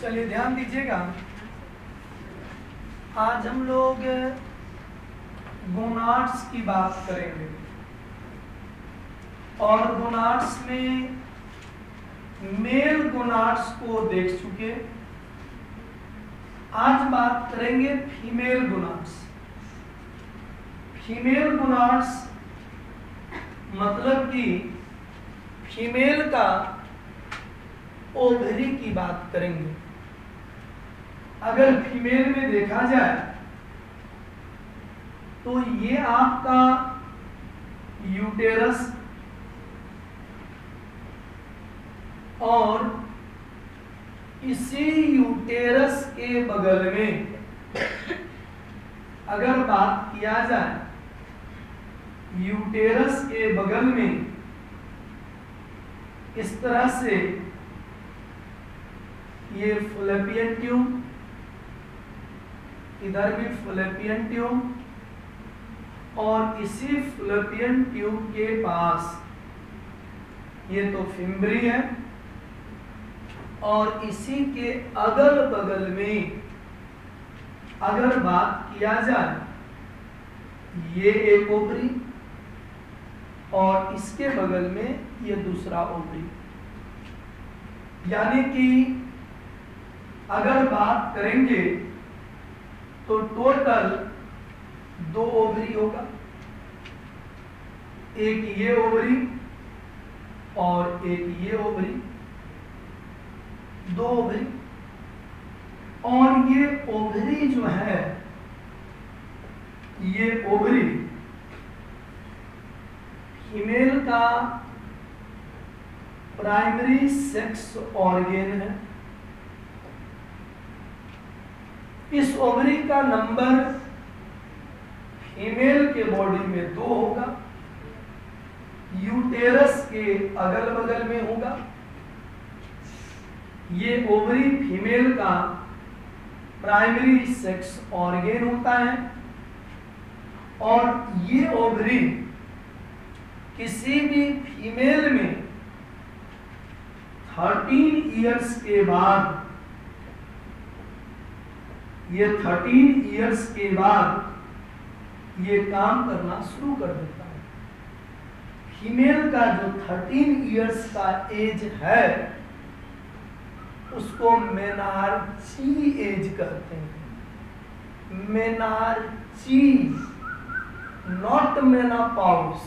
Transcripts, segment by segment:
चलिए ध्यान दीजिएगा, आज हम लोग गोनाड्स की बात करेंगे और गोनाड्स में मेल गोनाड्स को देख चुके। आज बात करेंगे फीमेल गोनाड्स। फीमेल गोनाड्स मतलब कि फीमेल का ओवरी की बात करेंगे। अगर फीमेल में देखा जाए तो ये आपका यूटेरस और इसी यूटेरस के बगल में अगर बात किया जाए, यूटेरस के बगल में इस तरह से ये फैलोपियन ट्यूब, इधर भी फैलोपियन ट्यूब और इसी फैलोपियन ट्यूब के पास ये तो फिम्बरी है और इसी के अगल बगल में अगर बात किया जाए, ये एक ओवरी और इसके बगल में ये दूसरा ओवरी। यानी कि अगर बात करेंगे तो टोटल 2 ओवरी होगा, एक ये ओवरी और एक ये ओवरी, 2 ओवरी। और ये ओवरी जो है, ये ओवरी फीमेल का प्राइमरी सेक्स ऑर्गेन है। इस ओवरी का नंबर फीमेल के बॉडी में 2 होगा, यूटेरस के अगल बगल में होगा। ये ओवरी फीमेल का प्राइमरी सेक्स ऑर्गेन होता है और ये ओवरी किसी भी फीमेल में 13 इयर्स के बाद, ये 13 इयर्स के बाद ये काम करना शुरू कर देता है। फीमेल का जो 13 इयर्स का एज है उसको मेनार्ची एज कहते हैं। मेनार्ची, नॉट मेनापाउज।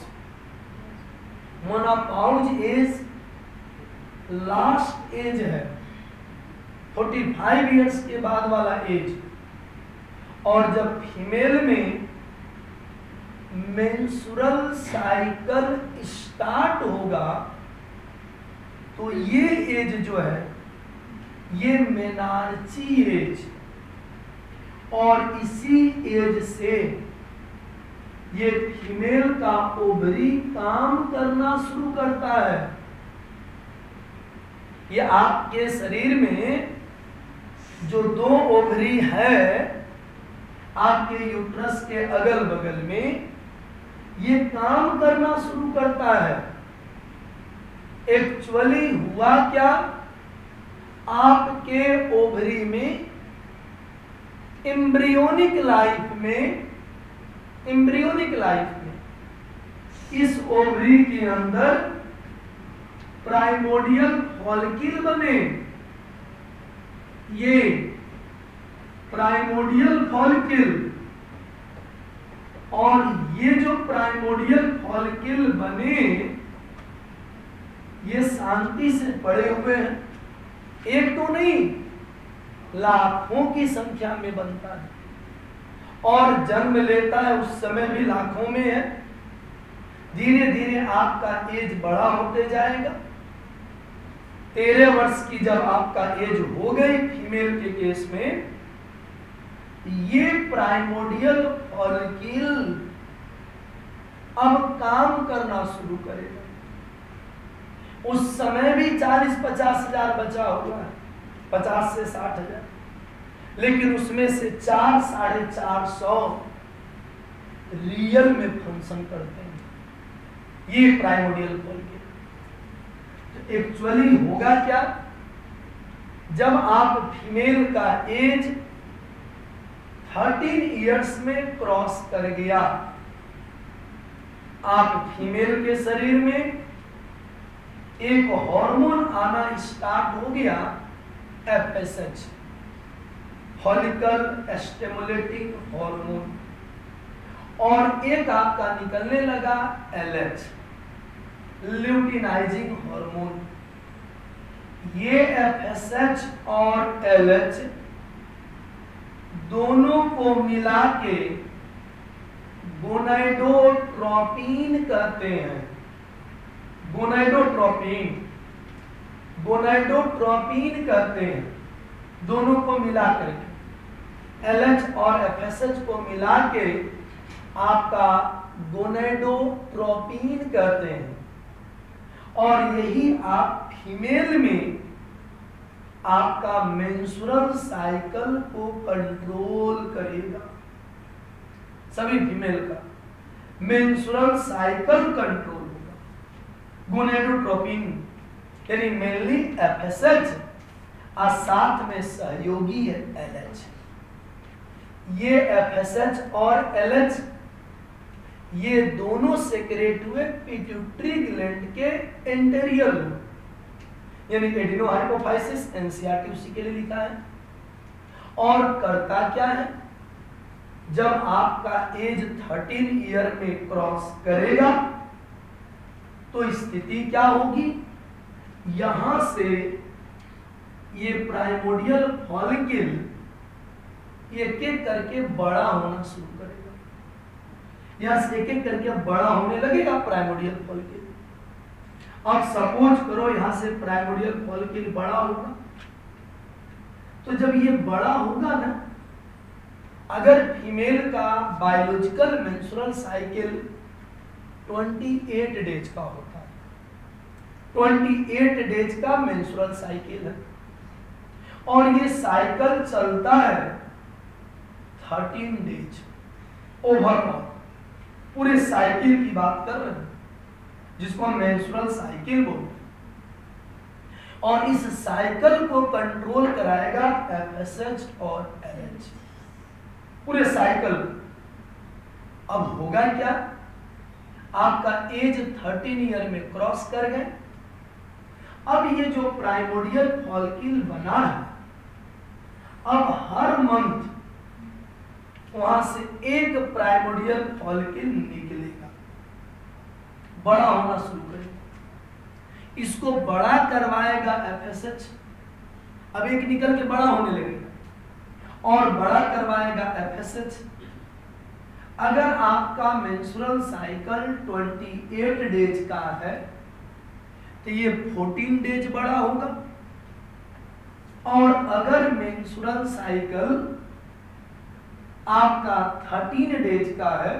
मेनापाउज एज लास्ट एज है, 45 इयर्स के बाद वाला एज। और जब फीमेल में मेंस्ट्रुअल साइकिल स्टार्ट होगा तो ये एज जो है ये मेनार्ची एज, और इसी एज से ये फीमेल का ओवरी काम करना शुरू करता है। ये आपके शरीर में जो 2 ओवरी है आपके यूट्रस के अगल बगल में, ये काम करना शुरू करता है। एक्चुअली हुआ क्या, आपके ओवरी में एम्ब्रियोनिक लाइफ में इस ओवरी के अंदर प्राइमोडियल फॉलिकल बने। ये प्राइमोडियल फॉलिकल, और ये जो प्राइमोडियल फॉलिकल बने ये शांति से पड़े हुए हैं। एक तो नहीं, लाखों की संख्या में बनता है और जन्म लेता है उस समय भी लाखों में है। धीरे धीरे आपका एज बड़ा होते जाएगा। 13 वर्ष की जब आपका एज हो गई फीमेल के केस में, ये प्राइमोडियल फॉलिकल अब काम करना शुरू करेगा। उस समय भी 40-50 हजार बचा हुआ है, 50 से 60 हजार, लेकिन उसमें से 400-450 रियल में फंक्शन करते हैं। ये प्राइमोडियल फॉलिकल। तो एक्चुअली होगा क्या, जब आप फीमेल का एज 13 इयर्स में क्रॉस कर गया, आप फीमेल के शरीर में एक हार्मोन आना स्टार्ट हो गया, एफएसएच, फॉलिकल स्टिमुलेटिंग हार्मोन, और एक आपका निकलने लगा एलएच, ल्यूटिनाइजिंग हार्मोन। ये एफएसएच और एलएच दोनों को मिला के गोनाडोट्रोपिन कहते हैं। गोनाडोट्रोपिन कहते हैं। दोनों को मिला करके एलएच और एफएसएच को मिला के आपका गोनाडोट्रोपिन कहते हैं, और यही आप फीमेल में आपका मेंस्ट्रुअल साइकिल को कंट्रोल करेगा। सभी फीमेल का मेंस्ट्रुअल साइकिल कंट्रोल होगा। गोनाडोट्रोपिन यानी मेनली एफएसएच और साथ में सहयोगी है एलएच। ये एफएसएच और एलएच ये दोनों सेक्रेट हुए पिट्यूटरी ग्लैंड के एंटेरियर में, यानी एडिनोहाइपोफाइसिस, एनसीईआरटी उसी के लिए लिखा है। और करता क्या है, जब आपका एज 13 ईयर में क्रॉस करेगा तो स्थिति क्या होगी, यहां से ये प्राइमोडियल फॉलिकल एक एक करके बड़ा होना शुरू करेगा। यहां से एक एक करके बड़ा होने लगेगा प्राइमोडियल फॉलिकल। अब सपोज करो यहां से प्राइमोडियल फॉलिकल बड़ा होगा, तो जब ये बड़ा होगा ना, अगर फीमेल का बायोलॉजिकल मेंस्ट्रुअल साइकिल 28 डेज का होता है, 28 डेज का मेंस्ट्रुअल साइकिल है, और ये साइकिल चलता है 13 डेज ओवरऑल। पूरे साइकिल की बात कर रहे हैं, जिसको हम मेंस्ट्रुअल साइकिल बोलते हैं, और इस साइकिल को कंट्रोल कराएगा एफएसएच और एलएच, पूरे साइकिल। अब होगा क्या, आपका एज 13 ईयर में क्रॉस कर गए। अब ये जो प्राइमोडियल फॉलिकल बना है, अब हर मंथ वहां से एक प्राइमोडियल फॉलिकल निकलेगा, बड़ा होना शुरू करेगा। इसको बड़ा करवाएगा एफएसएच, अब एक निकल के बड़ा होने लगेगा, और बड़ा करवाएगा एफएसएच। अगर आपका मेंस्ट्रुअल साइकिल 28 डेज का है तो ये 14 डेज बड़ा होगा, और अगर मेंस्ट्रुअल साइकिल आपका 13 डेज का है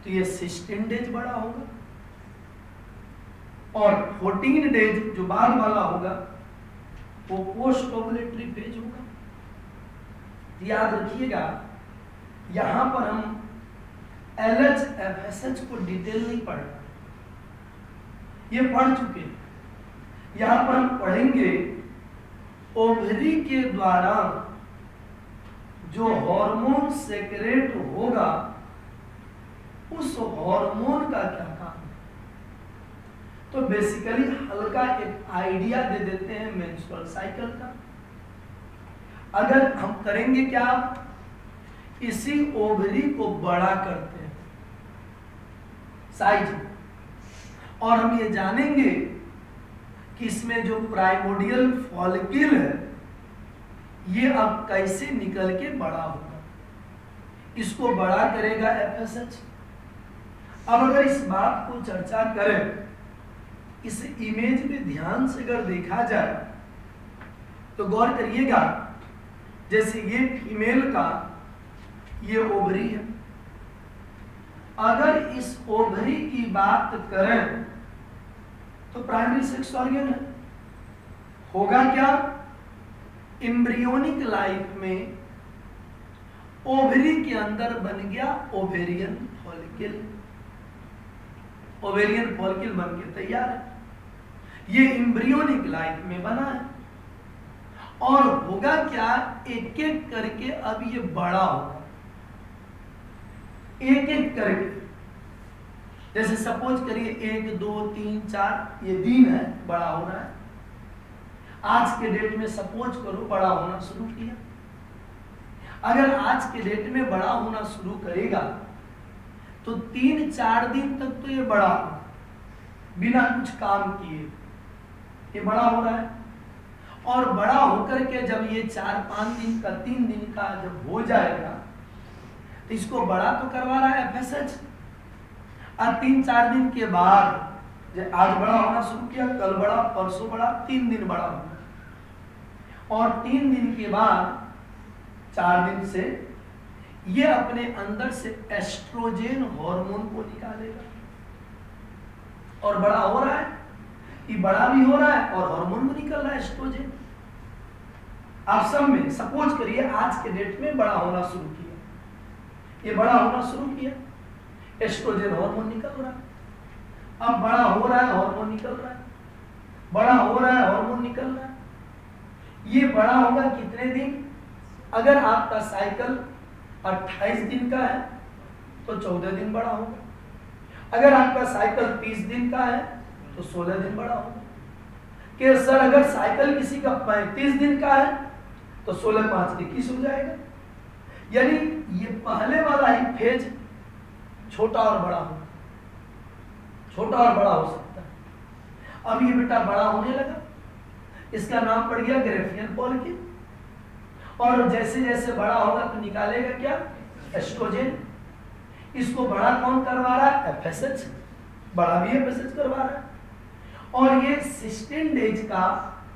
तो ये 16 डेज बड़ा होगा, और 14 डेज जो बाद वाला होगा वो पोस्ट ओवुलेटरी फेज होगा। याद रखिएगा, यहां पर हम एलएच एफएसएच को डिटेल नहीं पढ़ रहे, ये पढ़ चुके हैं। यहां पर हम पढ़ेंगे ओवरी के द्वारा जो हार्मोन सेक्रेट होगा, उस हार्मोन का क्या काम है। तो बेसिकली हल्का एक आइडिया दे देते हैं मेंस्ट्रुअल साइकिल का। अगर हम करेंगे क्या, इसी ओवरी को बड़ा करते हैं साइज में, और हम ये जानेंगे कि इसमें जो प्राइमोडियल फॉलिकल है ये अब कैसे निकल के बड़ा होगा। इसको बड़ा करेगा एफएसएच। अब अगर इस बात को चर्चा करें, इस इमेज में ध्यान से अगर देखा जाए तो गौर करिएगा, जैसे ये फीमेल का ये ओवरी है। अगर इस ओवरी की बात करें तो प्राइमरी सेक्स ऑर्गन है। होगा क्या, एम्ब्रियोनिक लाइफ में ओवरी के अंदर बन गया ओवेरियन फॉलिकल। ओवेरियन फॉलिकल बन के तैयार है, ये एम्ब्रियोनिक लाइफ में बना है। और होगा क्या, एक एक करके अब ये बड़ा होगा, एक एक करके। जैसे सपोज करिए 1 2 3 4 ये दिन है, बड़ा हो रहा है। आज के डेट में सपोज करो बड़ा होना शुरू किया। अगर आज के डेट में बड़ा होना शुरू करेगा तो 3-4 दिन तक तो ये बड़ा होगा बिना कुछ काम किए, ये बड़ा हो रहा है। और बड़ा होकर के जब ये 4-5 दिन का 3 दिन का जब हो जाएगा तो इसको बड़ा तो करवा रहा है FSH। और 3-4 दिन के बाद आज बड़ा होना शुरू किया, कल बड़ा, परसों बड़ा, 3 दिन बड़ा होगा। और 3 दिन के बाद 4 दिन से ये अपने अंदर से एस्ट्रोजन हार्मोन को निकालेगा और बड़ा हो रहा है। ये बड़ा भी हो रहा है और हार्मोन भी निकल रहा है एस्ट्रोजन। आप सब में सपोज करिए आज के डेट में बड़ा होना शुरू किया, ये बड़ा होना शुरू किया, एस्ट्रोजन हार्मोन निकल रहा है। अब बड़ा हो रहा है, हार्मोन निकल रहा है, बड़ा हो रहा है, हार्मोन निकल रहा है। ये बड़ा होगा कितने दिन? अगर आपका साइकिल 28 दिन का है तो 14 दिन बड़ा होगा। अगर आपका साइकिल 30 दिन का है तो 16 दिन बड़ा होगा। कि सर अगर साइकिल किसी का 35 दिन का है तो 16×5 21 हो जाएगा। यानी ये पहले वाला ही फेज छोटा और बड़ा होगा, छोटा और बड़ा हो सकता है। अब ये बेटा बड़ा होने लगा, इसका नाम पड़ गया ग्रेफियन पॉलिक्यूल। और जैसे जैसे बड़ा होगा तो निकालेगा क्या? एस्ट्रोजन। इसको बड़ा कौन करवा रहा है? FSH। बड़ा भी FSH करवा रहा है। और ये 16 डेज का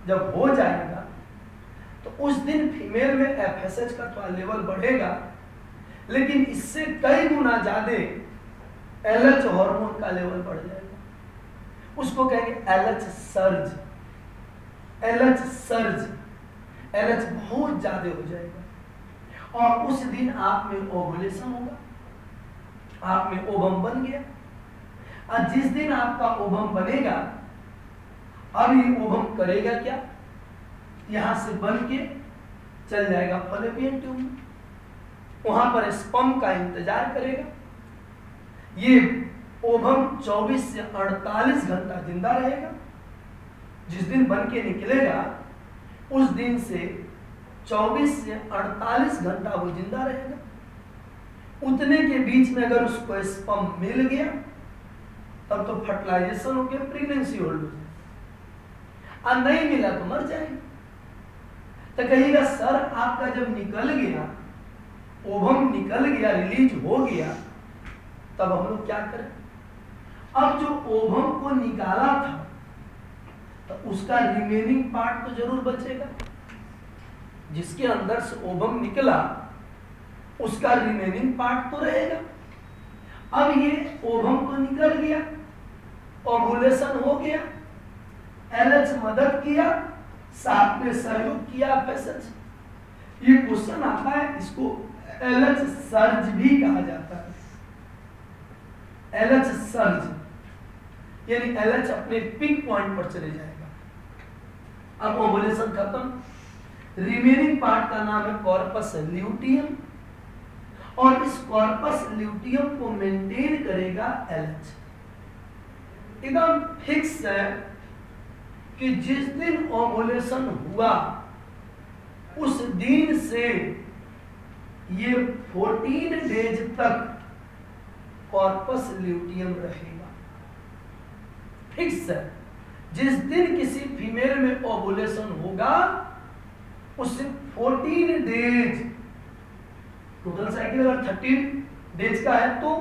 जब हो जाएगा तो उस दिन फीमेल में FSH का थोड़ा लेवल बढ़ेगा, लेकिन इससे कई गुना ज्यादा LH हार्मोन का लेवल बढ़ जाएगा। उसको कहेंगे LH surge. LH surge, LH बहुत ज्यादा हो जाएगा और उस दिन आप में ओवुलेशन होगा, आप में ओवम बन गया। और जिस दिन आपका ओवम बनेगा, अब ये ओवम करेगा क्या? यहां से बन के चल जाएगा फैलोपियन ट्यूब में, वहां पर स्पर्म का इंतजार करेगा। ये ओवम 24 से 48 घंटा जिंदा रहेगा। जिस दिन बन के निकलेगा उस दिन से 24 से 48 घंटा वो जिंदा रहेगा। उतने के बीच में अगर उसको स्पर्म मिल गया तब तो फर्टिलाइजेशन हो गया, प्रेगनेंसी होल्ड हो जाए। और नहीं मिला तो मर जाएगा। तो कहिएगा सर आपका जब निकल गया, ओवम निकल गया, रिलीज हो गया, तब हम लोग क्या करें? अब जो ओवम को निकाला था तो उसका रिमेनिंग पार्ट तो जरूर बचेगा। जिसके अंदर से ओवम निकला उसका रिमेनिंग पार्ट तो रहेगा। अब ये ओवम तो निकल गया, ओवुलेशन हो गया, LH मदद किया, साथ में सहयोग किया FSH। ये क्वेश्चन आता है, इसको LH सर्ज भी कहा जाता है। LH सर्ज यानी LH अपने पिक पॉइंट पर चले जाएगा। अब ओवुलेशन खत्म, रिमेनिंग पार्ट का नाम है कॉर्पस ल्यूटियम और इस कॉर्पस ल्यूटियम को मेंटेन करेगा LH। एकदम फिक्स है कि जिस दिन ओवुलेशन हुआ उस दिन से ये 14 डेज तक कॉर्पस ल्यूटियम रहेगा। फिक्स है। जिस दिन किसी फीमेल में ओवुलेशन होगा उससे 14 डेज, टोटल साइकिल अगर 13 डेज का है तो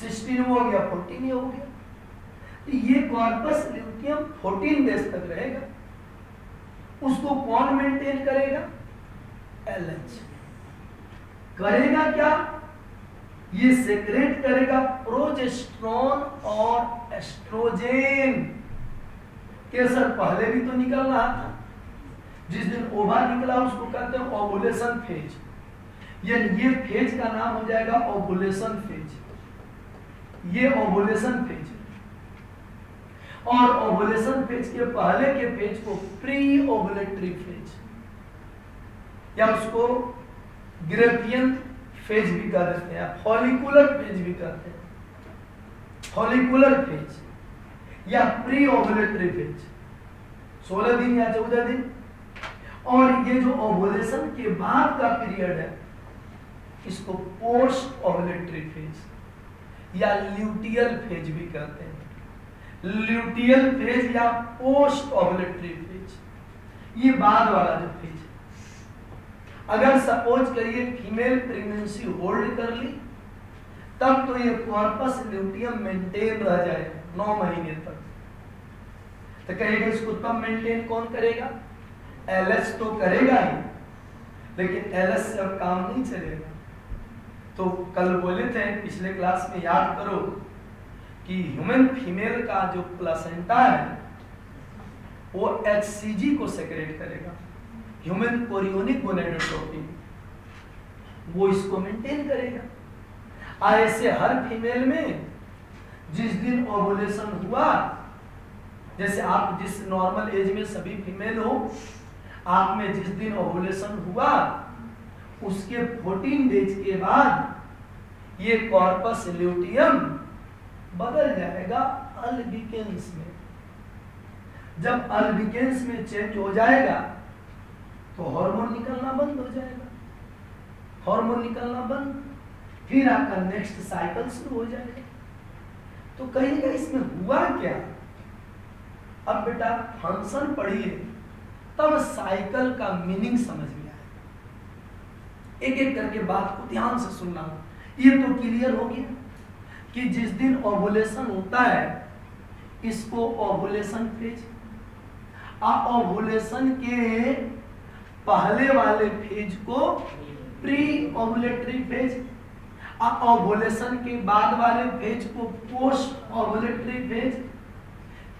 16 हो गया, 14 हो गया। तो ये कॉर्पस ल्यूटियम 14 डेज तक रहेगा। उसको कौन मेंटेन करेगा? LH। करेगा क्या? ये सेक्रेट करेगा प्रोजेस्टेरोन और एस्ट्रोजन। के सर पहले भी तो निकल रहा था। जिस दिन ओवा निकला उसको कहते हैं ओवुलेशन फेज। ये फेज का नाम हो जाएगा ओवुलेशन फेज। ये ओवुलेशन फेज और ओवुलेशन फेज के पहले के फेज को प्री ओवुलेटरी फेज या उसको ग्रेवियन फेज भी कह देते हैं, फॉलिकुलर फेज भी कहते हैं, फॉलिकुलर फेज या प्री ओवुलेटरी फेज, 16 दिन या 14 दिन। और ये जो ओवुलेशन के बाद का पीरियड है इसको पोस्ट ओवुलेटरी फेज या ल्यूटियल फेज भी कहते हैं, ल्यूटियल फेज या पोस्ट ओवुलेटरी फेज, ये बाद वाला जो फेज है। अगर सपोज करिए फीमेल प्रेगनेंसी होल्ड कर ली तब तो ये कॉर्पस ल्यूटियम मेंटेन रह जाएगा 9 महीने तक। तो कहेगा इसको तब मेंटेन कौन करेगा? एलएच तो करेगा ही, लेकिन एलएच से अब काम नहीं चलेगा। तो कल बोले थे पिछले क्लास में, याद करो कि ह्यूमन फीमेल का जो प्लासेंटा है वो HCG को सेक्रेट करेगा, ह्यूमन कोरियोनिक गोनेडोट्रोपिन, वो इसको मेंटेन करेगा। ऐसे हर फीमेल में जिस दिन ओवुलेशन हुआ, जैसे आप जिस नॉर्मल एज में सभी फीमेल हो, आप में जिस दिन ओवुलेशन हुआ उसके 14 डेज के बाद ये कॉर्पस ल्यूटियम बदल जाएगा अल्बिकेंस में। जब अल्बिकेंस में चेंज हो जाएगा तो हार्मोन निकलना बंद हो जाएगा, हार्मोन निकलना बंद, फिर आपका नेक्स्ट साइकिल शुरू हो जाएगा। तो कहिएगा इसमें हुआ क्या? अब बेटा फंक्शन पढ़िए तब साइकिल का मीनिंग समझ में आएगा। एक एक करके बात को ध्यान से सुनना। ये तो क्लियर हो गया कि जिस दिन ओवुलेशन होता है इसको ओवुलेशन फेज, ओवुलेशन के पहले वाले फेज को प्री ओवुलेटरी फेज, ओवुलेशन के बाद वाले फेज को post ovulatory phase.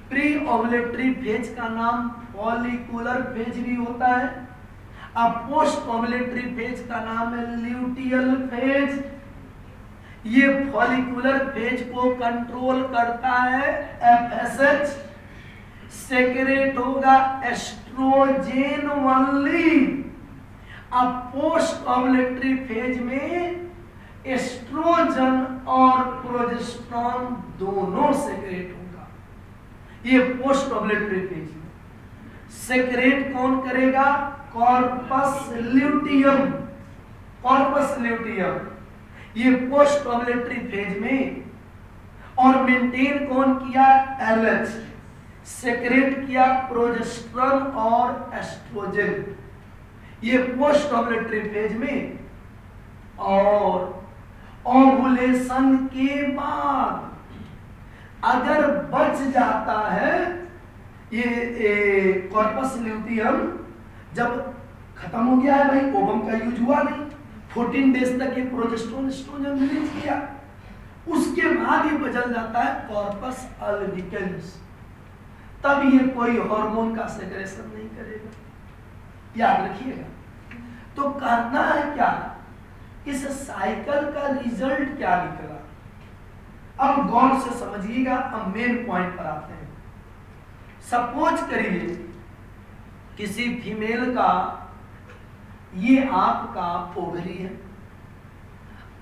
Pre ovulatory phase का नाम फॉलिकुलर फेज भी होता है, अब पोस्ट ओवुलेटरी फेज का नाम है ल्यूटियल फेज। ये फॉलिकुलर फेज को कंट्रोल करता है FSH, सेक्रेट होगा एस्ट्रोजेन ओनली। अब पोस्ट ओवुलेटरी फेज में एस्ट्रोजन और प्रोजेस्टेरोन दोनों सेक्रेट होगा। ये पोस्ट ओवुलेटरी फेज में सेक्रेट कौन करेगा? कॉर्पस ल्यूटियम, कॉर्पस ल्यूटियम ये पोस्ट ओवुलेटरी फेज में। और मेंटेन कौन किया? LH, सेक्रेट किया प्रोजेस्टेरोन और एस्ट्रोजन, ये पोस्ट ओवुलेटरी फेज में। और ओवुलेशन के बाद अगर बच जाता है ये कॉर्पस ल्यूटियम, जब खत्म हो गया है भाई, ओवम का यूज हुआ नहीं, 14 डेज तक ये प्रोजेस्टेरोन एस्ट्रोजन रिलीज किया, उसके बाद ये बदल जाता है कॉर्पस अल्बिकेंस, तब ये कोई हार्मोन का सेक्रेशन नहीं करेगा, याद रखिएगा। तो कहना है क्या, इस साइकिल का रिजल्ट क्या निकला? अब गौर से समझिएगा, अब मेन पॉइंट पर आते हैं। सपोज करिए किसी फीमेल का ये आपका ओवरी है,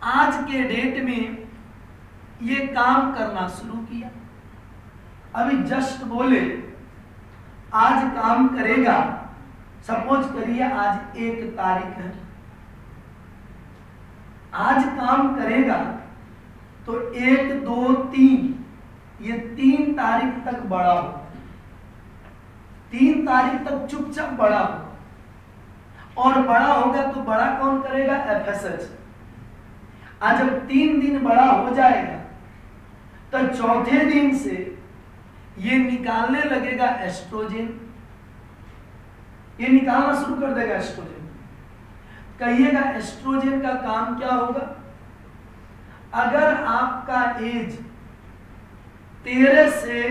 आज के डेट में ये काम करना शुरू किया, अभी जस्ट बोले आज काम करेगा। सपोज करिए आज 1 तारीख है, आज काम करेगा तो 1, 2, 3 ये 3 तारीख तक बड़ा हो, 3 तारीख तक चुपचाप बड़ा हो, और बड़ा होगा तो बड़ा कौन करेगा? FSH। आज जब 3 दिन बड़ा हो जाएगा तो चौथे दिन से ये निकालने लगेगा एस्ट्रोजन, ये निकालना शुरू कर देगा एस्ट्रोजन। कहिएगा एस्ट्रोजन का काम क्या होगा? अगर आपका एज 13 से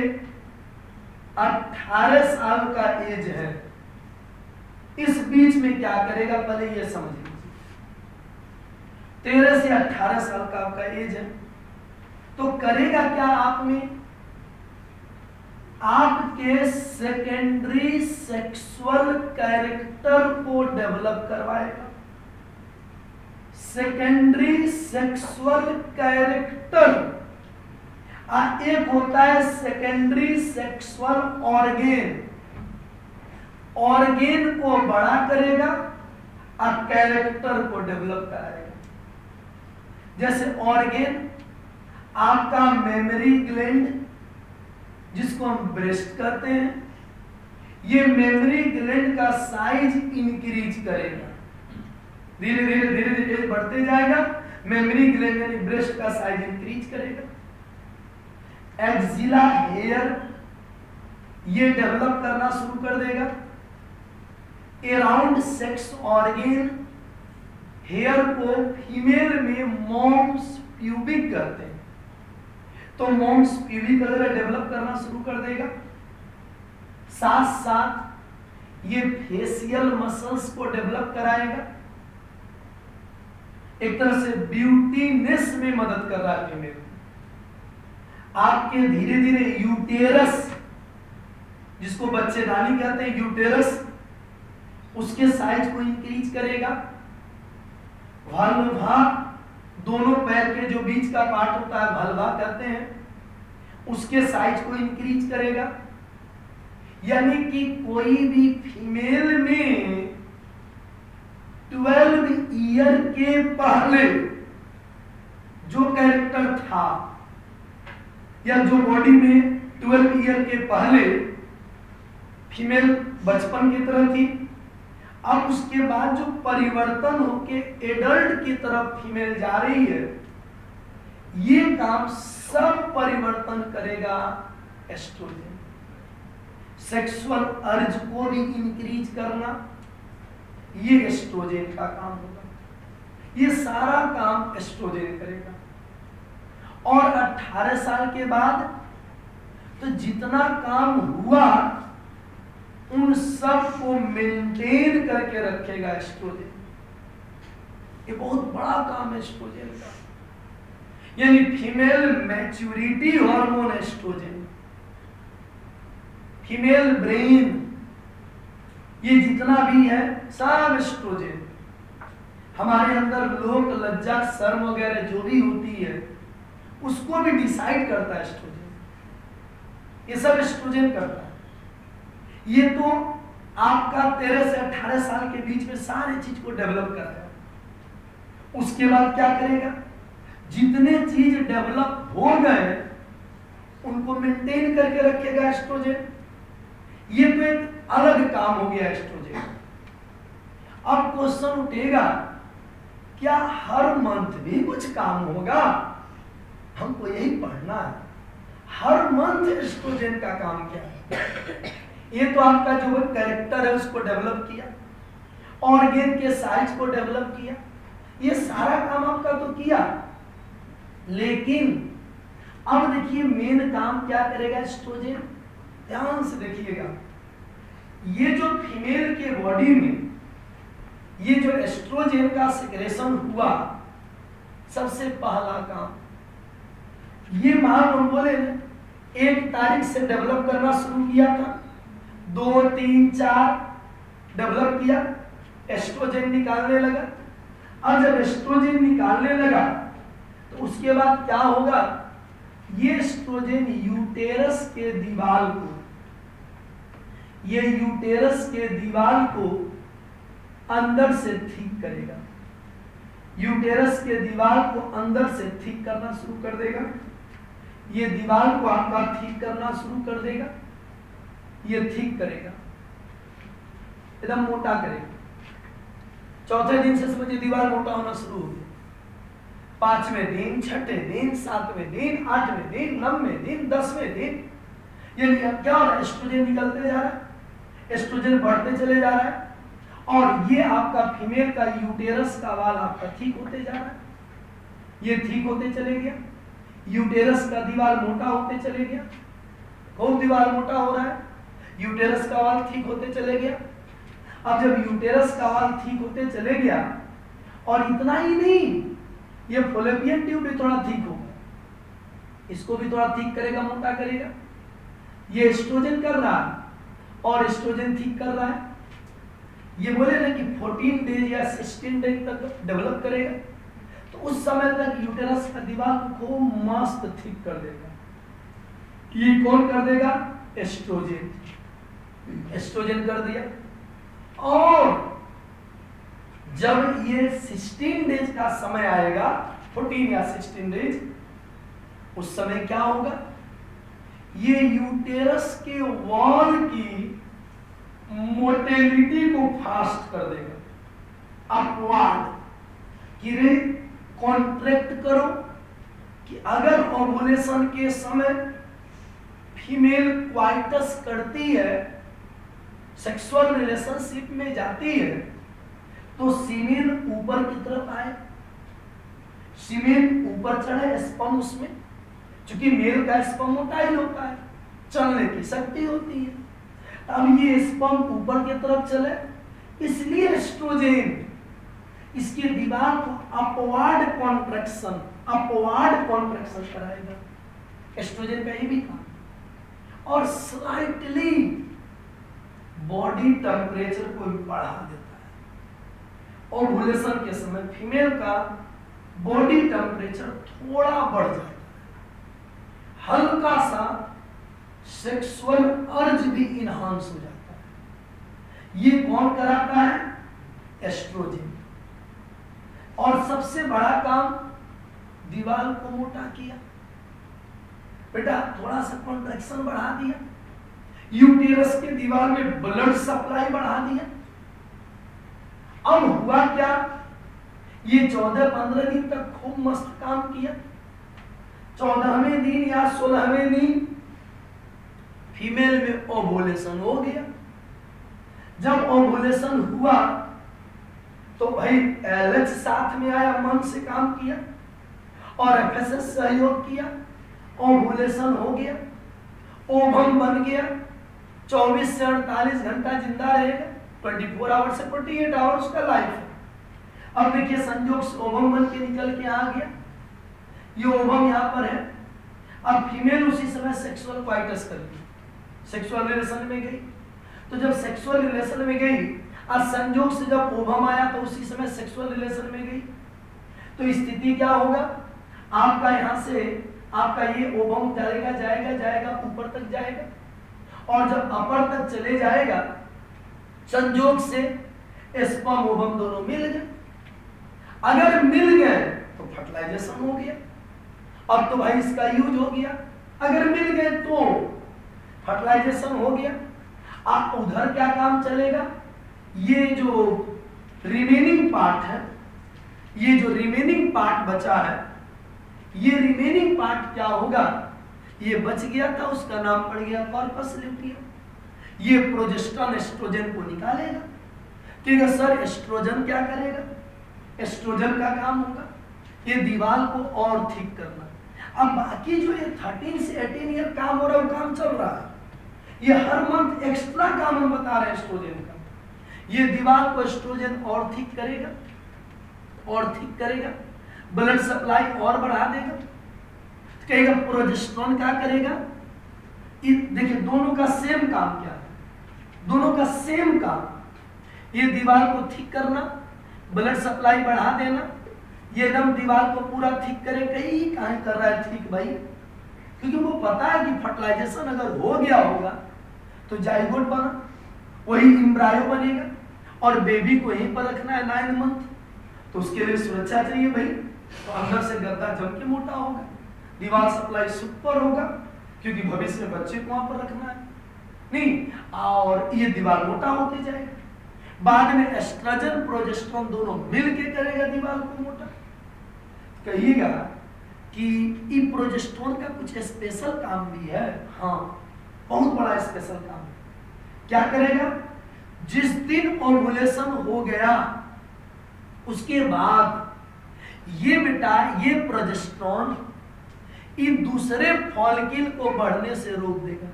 18 साल का एज है, इस बीच में क्या करेगा पहले ये समझ लीजिए। 13 से 18 साल का आपका एज है तो करेगा क्या? आप में आपके सेकेंडरी सेक्सुअल कैरेक्टर को डेवलप करवाएगा। सेकेंडरी सेक्सुअल कैरेक्टर, एक होता है सेकेंडरी सेक्सुअल ऑर्गेन, ऑर्गेन को बड़ा करेगा और कैरेक्टर को डेवलप कराएगा। जैसे ऑर्गेन आपका मेमोरी ग्लैंड, जिसको हम ब्रेस्ट कहते हैं, ये मेमोरी ग्लैंड का साइज इंक्रीज करेगा, धीरे धीरे धीरे धीरे बढ़ते जाएगा। मेमोरी ग्लैंड यानी ब्रेस्ट का साइज इंक्रीज करेगा। एक्जिला हेयर ये डेवलप करना शुरू कर देगा। अराउंड सेक्स ऑर्गेन, हेयर को फीमेल में मॉम्स प्यूबिक कहते हैं, तो मॉम्स प्यूबिक वगैरह डेवलप करना शुरू कर देगा। साथ साथ ये फेशियल मसल्स को डेवलप कराएगा। एक तरह से ब्यूटीनेस में मदद कर रहा है फीमेल। आपके धीरे धीरे यूटेरस, जिसको बच्चेदानी कहते हैं, यूटेरस, उसके साइज को इंक्रीज करेगा। वल्वा, दोनों पैर के जो बीच का पार्ट होता है वल्वा कहते हैं, उसके साइज को इंक्रीज करेगा। यानी कि कोई भी फीमेल में 12 ईयर के पहले जो कैरेक्टर था, या जो बॉडी में 12 ईयर के पहले फीमेल बचपन की तरह थी, अब उसके बाद जो परिवर्तन होके एडल्ट की तरफ फीमेल जा रही है, ये काम सब परिवर्तन करेगा एस्ट्रोजन। सेक्सुअल अर्ज को भी इंक्रीज करना, ये एस्ट्रोजन का काम होगा। ये सारा काम एस्ट्रोजन करेगा। और 18 साल के बाद तो जितना काम हुआ उन सब को मेंटेन करके रखेगा एस्ट्रोजन। ये बहुत बड़ा काम है एस्ट्रोजन का। यानी female maturity hormone estrogen, female brain, ये जितना भी है सब एस्ट्रोजन। हमारे अंदर लोक लज्जा शर्म वगैरह जो भी होती है उसको भी डिसाइड करता है एस्ट्रोजन। ये सब एस्ट्रोजन करता है। ये तो आपका 13 से 18 साल के बीच में सारी चीज को डेवलप कराएगा। उसके बाद क्या करेगा? जितने चीज डेवलप हो गए उनको मेंटेन करके रखेगा एस्ट्रोजन। ये तो एक अलग काम हो गया एस्ट्रोजन। अब क्वेश्चन उठेगा, क्या हर मंथ भी कुछ काम होगा? हमको यही पढ़ना है, हर मंथ एस्ट्रोजन का काम क्या है। ये तो आपका जो कैरेक्टर है उसको डेवलप किया, ऑर्गेन के साइज को डेवलप किया, ये सारा काम आपका तो किया। लेकिन अब देखिए मेन काम क्या करेगा एस्ट्रोजन। ध्यान से देखिएगा, ये जो फीमेल के बॉडी में ये जो एस्ट्रोजन का सिक्रेशन हुआ, सबसे पहला काम ये मान हम बोले 1 तारीख से डेवलप करना शुरू किया था, 2, 3, 4 डेवलप किया, एस्ट्रोजन निकालने लगा। अब जब एस्ट्रोजन निकालने लगा तो उसके बाद क्या होगा? ये एस्ट्रोजन यूटेरस के दीवार को, ये यूटेरस के दीवार को अंदर से ठीक करेगा। यूटेरस के दीवार को अंदर से ठीक करना शुरू कर देगा। ये दीवार को आपका ठीक करना शुरू कर देगा। ये ठीक करेगा, एकदम मोटा करेगा। चौथे दिन से समझिए दीवार मोटा होना शुरू हो गया। 5वें दिन, 6वें दिन, 7वें दिन, 8वें दिन, 9वें दिन, 10वें दिन, यानी अब क्या हो रहा है? एस्ट्रोजन निकलते जा रहा है, एस्ट्रोजन बढ़ते चले जा रहा है, और ये आपका फीमेल का यूटेरस का वाल आपका ठीक होते जा रहा है। ये ठीक होते चले गया, यूटेरस का दीवार मोटा होते चले गया, खूब दीवार मोटा हो रहा है, यूटेरस का वाल ठीक होते चले गया। अब जब यूटेरस का वाल ठीक होते चले गया, और इतना ही नहीं, ये फॉलोपियन ट्यूब भी थोड़ा ठीक होगा, इसको भी थोड़ा ठीक करेगा, मोटा करेगा। ये एस्ट्रोजन कर रहा है और एस्ट्रोजन ठीक कर रहा है। ये बोले ना कि 14 डेज या 16 डेज तक डेवलप करेगा, तो उस समय तक यूटेरस का दीवार को मस्त ठीक कर देगा। ये कौन कर देगा? एस्ट्रोजन। एस्ट्रोजन कर दिया। और जब ये 16 डेज का समय आएगा, 14 या 16 डेज, उस समय क्या होगा? ये यूटेरस के वॉल की मोटेलिटी को फास्ट कर देगा, अपवार्ड, कि रे कॉन्ट्रैक्ट करो कि अगर ओवुलेशन के समय फीमेल क्वाइटस करती है, सेक्सुअल रिलेशनशिप में जाती है, तो सीमेन ऊपर की तरफ आए, सीमेन ऊपर चढ़े, स्पर्म उसमें, क्योंकि मेल का स्पर्म मोटाइल होता है, चलने की शक्ति होती है। अब ये स्पर्म ऊपर की तरफ चले, इसलिए एस्ट्रोजन इसकी दीवार को अपवार्ड कॉन्ट्रैक्शन कराएगा। एस्ट्रोजन का ये भी काम। और स्लाइटली बॉडी टेम्परेचर को बढ़ा देता है। ओवुलेशन के समय फीमेल का बॉडी टेम्परेचर थोड़ा बढ़ जाता है, हल्का सा सेक्सुअल अर्ज भी इनहांस हो जाता है। ये कौन कराता है? एस्ट्रोजन। और सबसे बड़ा काम, दीवार को मोटा किया, बेटा थोड़ा सा कॉन्ट्रैक्शन बढ़ा दिया, यूटेरस के दीवार में ब्लड सप्लाई बढ़ा दिया। अब हुआ क्या? ये 14-15 दिन तक खूब मस्त काम किया। 14वें दिन या 16वें दिन फीमेल में ओवुलेशन हो गया। जब ओवुलेशन हुआ तो भाई एलएच साथ में आया, मन से काम किया, और एफएसएस सहयोग किया, ओवुलेशन हो गया, ओवम बन गया। 24 से 48 घंटा जिंदा रहेगा, 24 आवर्स से 48 आवर्स का लाइफ है। अब देखिए संजोग से ओवम बन के निकल के आ गया, ये ओवम यहाँ पर है। अब फीमेल उसी समय सेक्सुअल क्वाइटस कर ली, सेक्सुअल रिलेशन में गई। तो जब सेक्सुअल रिलेशन में गई, आज संजोग से जब ओवम आया तो उसी समय सेक्सुअल रिलेशन में गई, तो स्थिति क्या होगा? आपका यहाँ से आपका ये ओवम जाएगा ऊपर तक जाएगा, और जब अपर तक चले जाएगा, संजोग से स्पर्म ओवम दोनों मिल गए। अगर मिल गए तो फर्टिलाइजेशन हो गया, अब तो भाई इसका यूज हो गया। अगर मिल गए तो फर्टिलाइजेशन हो गया। अब उधर क्या काम चलेगा? ये जो रिमेनिंग पार्ट है, ये जो रिमेनिंग पार्ट बचा है, ये रिमेनिंग पार्ट क्या होगा? ये बच गया था, उसका नाम पड़ गया कॉर्पस ल्यूटियम। ये प्रोजेस्टेरॉन एस्ट्रोजन को निकालेगा। ठीक है सर, एस्ट्रोजन क्या करेगा? एस्ट्रोजन का काम होगा ये दीवार को और ठीक करना। अब बाकी जो ये 13 से 18 ईयर काम हो रहा है, वो काम चल रहा है। ये हर मंथ एक्स्ट्रा काम हम बता रहे हैं एस्ट्रोजन का। ये दीवार को एस्ट्रोजन और ठीक करेगा, ब्लड सप्लाई और बढ़ा देगा। कहेगा प्रोजेस्टेरॉन क्या करेगा? देखिए दोनों का सेम काम क्या है? दोनों का सेम काम, ये दीवार को ठीक करना, ब्लड सप्लाई बढ़ा देना। ये एकदम दीवार को पूरा ठीक करे। कहीं कहाँ कर रहा है ठीक भाई? क्योंकि वो पता है कि फर्टिलाइजेशन अगर हो गया होगा तो जाइगोट बना, वही एम्ब्रायो बनेगा, और बेबी को यहीं पर रखना है 9 मंथ, तो उसके लिए सुरक्षा चाहिए भाई। तो अंदर से गद्दा जम के मोटा होगा, दीवार सप्लाई सुपर होगा, क्योंकि भविष्य में बच्चे को वहां पर रखना है नहीं, और ये दीवार मोटा होते जाएगा। बाद में एस्ट्रोजन प्रोजेस्टेरॉन दोनों मिलके करेगा दीवार को मोटा। कहिएगा कि ई प्रोजेस्टेरॉन का कुछ स्पेशल काम भी है। हाँ, बहुत बड़ा स्पेशल काम है। क्या करेगा? जिस दिन ओवुलेशन हो गया उसके बाद ये बेटा ये प्रोजेस्टेरॉन इन दूसरे फॉलिकल को बढ़ने से रोक देगा।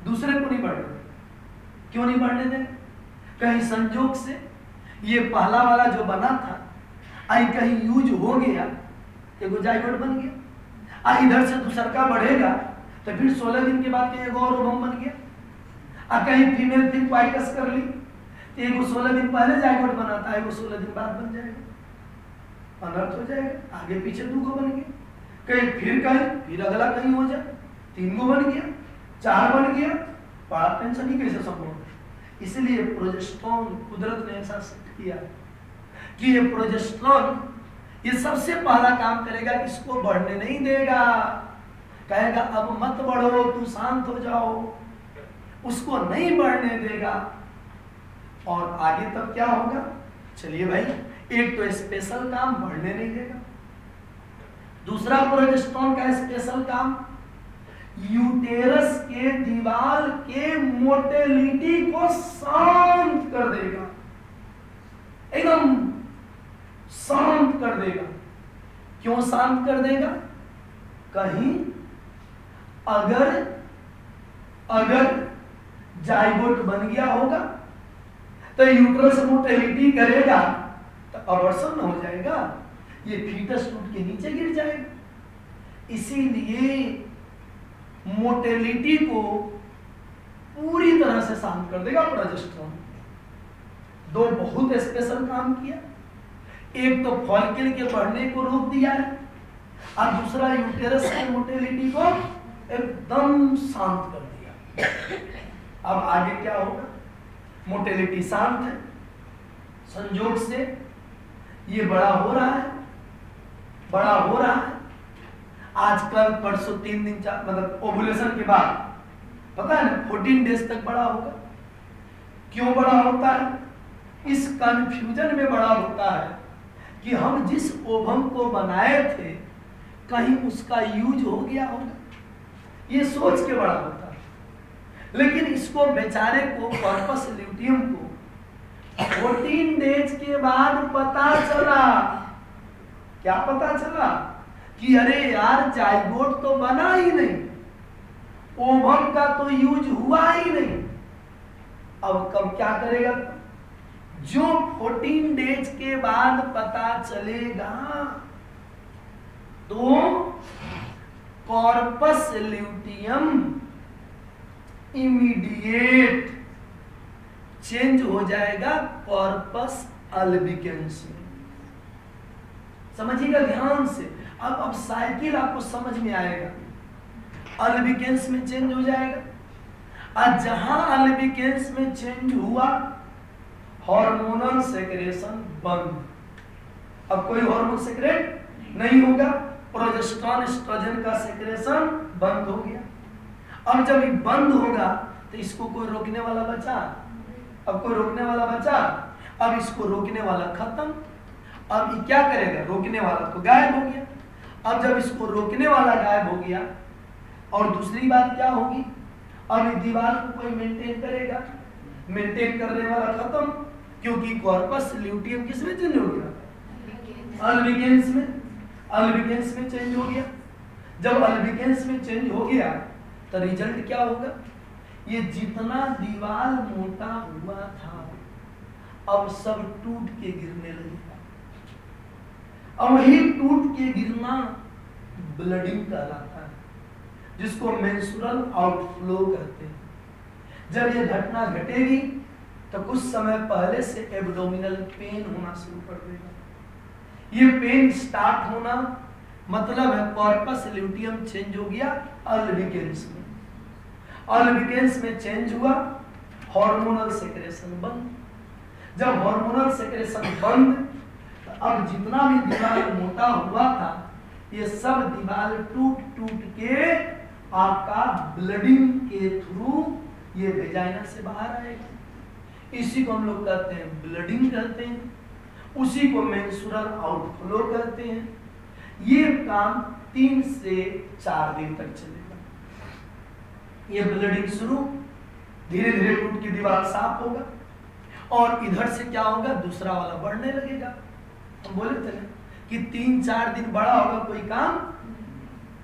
दूसरे को नहीं बढ़ने देगा। क्यों नहीं बढ़ने देगा? कहीं संजोग से ये पहला वाला जो बना था आई कहीं यूज हो गया, एगो जाइगोट बन गया, इधर से दूसर का बढ़ेगा तो फिर 16 दिन के बाद कहीं और ओवम बन गया, और कहीं फीमेल फिर क्वाइटस कर ली, तो एक 16 दिन पहले जायगोट बनाता है, वो 16 दिन बाद बन जाएगा, अनर्थ हो जाएगा, आगे पीछे 2 को बन गया, कहीं फिर अगला कहीं हो जाए, 3 को बन गया, 4 बन गया, बड़ा टेंशन ही कैसे संभव है। इसलिए प्रोजेस्टेरोन कुदरत ने ऐसा सेट किया कि ये प्रोजेस्टेरोन ये सबसे पहला काम करेगा, इसको बढ़ने नहीं देगा, कहेगा अब मत बढ़ो, तू शांत हो जाओ, उसको नहीं बढ़ने देगा। और आगे तब क्या होगा, चलिए भाई, एक तो स्पेशल काम बढ़ने नहीं देगा, दूसरा प्रोजेस्टेरोन का स्पेशल काम यूटेरस के दीवार के मोटेलिटी को शांत कर देगा, एकदम शांत कर देगा। क्यों शांत कर देगा, कहीं अगर जाइगोट बन गया होगा तो यूट्रस मोटेलिटी करेगा तो अबॉर्शन हो जाएगा, ये फीटस टूट के नीचे गिर जाएगा। इसीलिए मोटेलिटी को पूरी तरह से शांत कर देगा प्रोजेस्टेरोन। 2 बहुत स्पेशल काम किया, एक तो फॉलिकल के बढ़ने को रोक दिया है, और दूसरा यूटेरस की मोटेलिटी को एकदम शांत कर दिया। अब आगे क्या होगा, मोटेलिटी शांत है, संयोग से ये बड़ा हो रहा है, आजकल परसों 3 दिन मतलब ओवुलेशन के बाद पता है ना 14 डेज तक बड़ा होगा। क्यों बड़ा होता है, इस कंफ्यूजन में बड़ा होता है कि हम जिस ओवम को बनाए थे कहीं उसका यूज हो गया होगा, ये सोच के बड़ा होता है। लेकिन इसको बेचारे को कॉर्पस ल्यूटियम को 14 डेज के बाद पता चला, क्या पता चला कि अरे यार जाइगोट तो बना ही नहीं, ओवम का तो यूज हुआ ही नहीं। अब कब क्या करेगा, जो 14 डेज के बाद पता चलेगा तो कॉर्पस ल्यूटियम इमीडिएट चेंज हो जाएगा कॉर्पस अल्बिकेंस में। समझिएगा ध्यान से, अब साइकिल आपको समझ में आएगा। अल्बिकेंस में चेंज हो जाएगा, और जहां अल्बिकेंस में चेंज हुआ हार्मोनल सेक्रेशन बंद। अब कोई हार्मोन सेक्रेट नहीं होगा, प्रोजेस्टेरोन एस्ट्रोजन का सेक्रेशन बंद हो गया। अब जब ये बंद होगा तो इसको कोई रोकने वाला बचा, अब कोई रोकने वाला बचा, अब इसको रोकने वाला खत्म। अब ये क्या करेगा, रोकने वाला तो गायब हो गया। अब जब इसको रोकने वाला गायब हो गया, और दूसरी बात क्या होगी, अब इस दीवार को कोई मेंटेन करेगा, मेंटेन करने वाला खत्म, क्योंकि कॉर्पस ल्यूटियम किसमें चेंज हो गया, अल्बिकेंस में। अल्बिकेंस में चेंज हो गया। जब अल्बिकेंस में चेंज हो गया तो रिजल्ट क्या होगा, ये जितना दीवार मोटा हुआ था अब सब टूट के गिरने लगेगा। अब वही टूट के गिरना ब्लडिंग कहलाता है, जिसको मेंस्ट्रुअल आउटफ्लो कहते हैं। जब ये घटना घटेगी तो कुछ समय पहले से एब्डोमिनल पेन होना शुरू कर देगा। ये पेन स्टार्ट होना मतलब है कॉर्पस ल्यूटियम चेंज हो गया अल्बिकेंस में। अल्बिकेंस में चेंज हुआ, हार्मोनल सेक्रेशन बंद। जब हार्मोनल सेक्रेशन बंद तो अब जितना भी दीवार मोटा हुआ था ये सब दीवार टूट टूट के आपका ब्लडिंग के थ्रू ये वेजाइना से बाहर आएगा। इसी को हम लोग कहते हैं ब्लडिंग कहते हैं, उसी को मेंस्ट्रुअल आउटफ्लो कहते हैं। ये काम 3 से 4 दिन तक चलेगा। ये ब्लडिंग शुरू, धीरे धीरे टूट की दीवार साफ होगा, और इधर से क्या होगा, दूसरा वाला बढ़ने लगेगा। हम बोले थे ना कि 3-4 दिन बड़ा होगा, कोई काम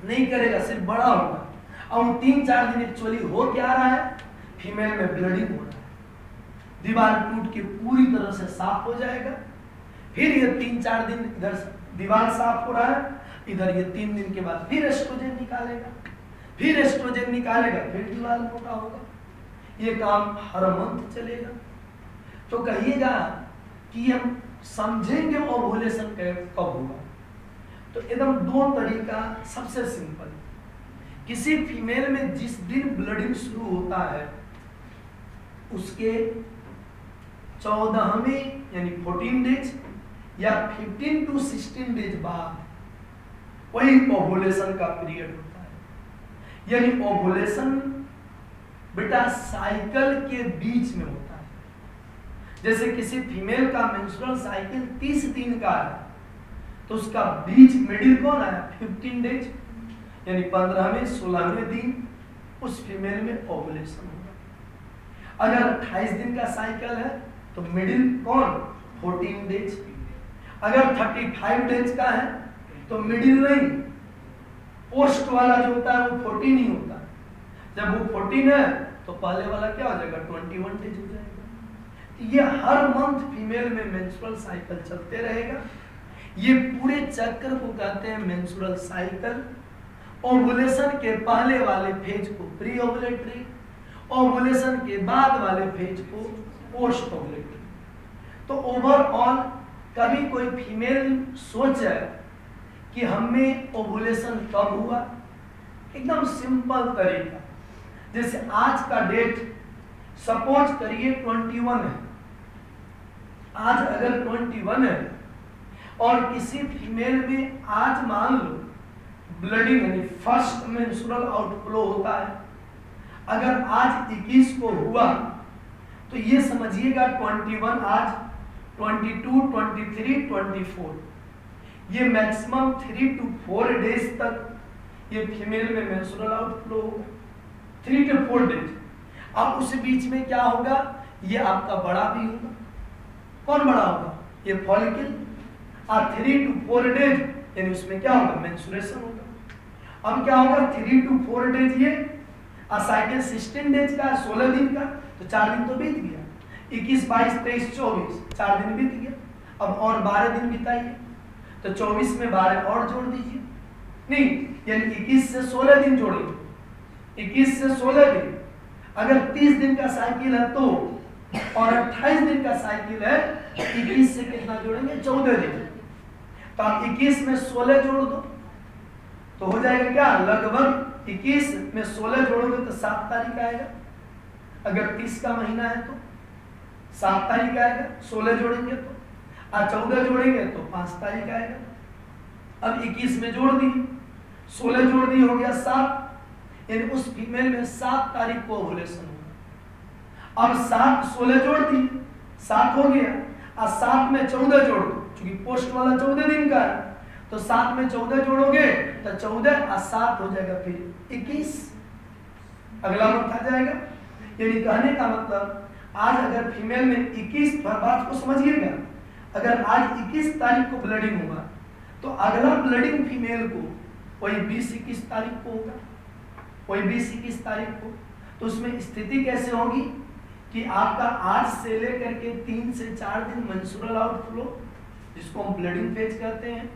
नहीं करेगा, सिर्फ बड़ा होगा। और 3-4 दिन एक्चुअली हो क्या रहा है, फीमेल में ब्लडिंग हो रहा है, दीवार टूट के पूरी तरह से साफ हो जाएगा। फिर ये 3-4 दिन इधर दीवार साफ हो रहा है, इधर ये 3 दिन के बाद फिर एस्ट्रोजन निकालेगा। फिर एस्ट्रोजन निकालेगा, फिर दीवार मोटा होगा। ये काम हर मंथ चलेगा। तो कहिएगा कि हम समझेंगे ओवुलेशन कब होगा, तो एकदम दो तरीका। सबसे सिंपल, किसी फीमेल में जिस दिन ब्लडिंग शुरू होता है उसके 14वें यानी 14 डेज या 15 to 16 डेज बाद वही ओवुलेशन का पीरियड होता है। यानी ओवुलेशन बेटा साइकिल के बीच में होता है। जैसे किसी फीमेल का मेंस्ट्रुअल साइकिल 30 दिन का है, तो उसका बीच मिडिल कौन है? 15 डेज, यानी 15वें 16वें दिन उस फीमेल में ओवुलेशन होगा। अगर 28 दिन का साइकिल है तो मिडिल कौन? 14 डेज। अगर 35 डेज का है तो मिडिल नहीं, पोस्ट वाला जो होता है वो 14 ही होता है। जब वो 14 है तो पहले वाला क्या हो जाएगा? 21 डेज हो जाएगा। ये हर मंथ फीमेल में मेंस्ट्रुअल साइकिल चलते रहेगा। ये पूरे चक्र को कहते हैं मेंस्ट्रुअल साइकिल। ओवुलेशन के पहले वाले फेज को प्री ओवुलेटरी, ओवुलेशन के बाद वाले फेज को पोस्ट ओवुलेटरी। तो ओवरऑल कभी कोई फीमेल सोचे कि हमें ओवुलेशन कब हुआ, एकदम सिंपल तरीका। जैसे आज का डेट सपोज करिए 21 है, आज अगर 21 है और किसी फीमेल में आज मान लो ब्लडिंग यानी फर्स्ट मेंस्ट्रुअल आउटफ्लो होता है, अगर आज 21 को हुआ तो ये समझिएगा 21 आज 22, 23, 24, ये मैक्सिमम 3 to 4 डेज तक ये फीमेल में मेंस्ट्रुअल आउटफ्लो होगा, 3 to 4 डेज। अब उस बीच में क्या होगा? ये आपका बड़ा भी होगा। कौन बड़ा होगा? ये फॉलिकल। और 3 to 4 डेज यानी उसमें क्या होगा? मेंस्ट्रुएशन होगा। अब क्या होगा? 3 to 4 डेज ये साइकिल 16 डेज का, 16 दिन का, तो 4 दिन तो बीत गया। 21, 22, 23, 24, 4 दिन बीत गया। अब और 12 दिन बिताइए, तो 24 में 12 और जोड़ दीजिए। नहीं, यानी 21 से 16 दिन जोड़ेंगे। 21 से 16 दिन, अगर 30 दिन का साइकिल है तो, और 28 दिन का साइकिल है, 21 से कितना जोड़ेंगे? 14 दिन। तो आप 21 में 16 जोड़ दो तो हो जाएगा क्या? लगभग 21 में 16 जोड़ोगे तो 7 तारीख आएगा। अगर 30 का महीना है तो 7 तारीख आएगा, 16 जोड़ेंगे तो, और 14 जोड़ेंगे तो 5 तारीख आएगा। अब 21 में जोड़ दी, 16 जोड़ दी, हो गया 7, यानी उस फीमेल में 7 तारीख को ओवुलेशन होगा। अब 7 16 जोड़ दी, 7 हो गया, और 7 में 14 जोड़ दो, क्योंकि पोस्ट वाला 14 दिन का है, तो 7 में 14 जोड़ोगे तो 14 और 7 हो जाएगा फिर 21, अगला मंथ आ जाएगा। यानी कहने का मतलब आज अगर फीमेल में 21, बात को समझिएगा, अगर आज 21 तारीख को ब्लडिंग हुआ तो अगला ब्लडिंग फीमेल को वही 20-21 तारीख को होगा, वही 20-21 तारीख को। तो उसमें स्थिति कैसे होगी कि आपका आज से लेकर के 3 से 4 दिन मेंस्ट्रुअल आउटफ्लो, जिसको हम ब्लडिंग फेज कहते हैं,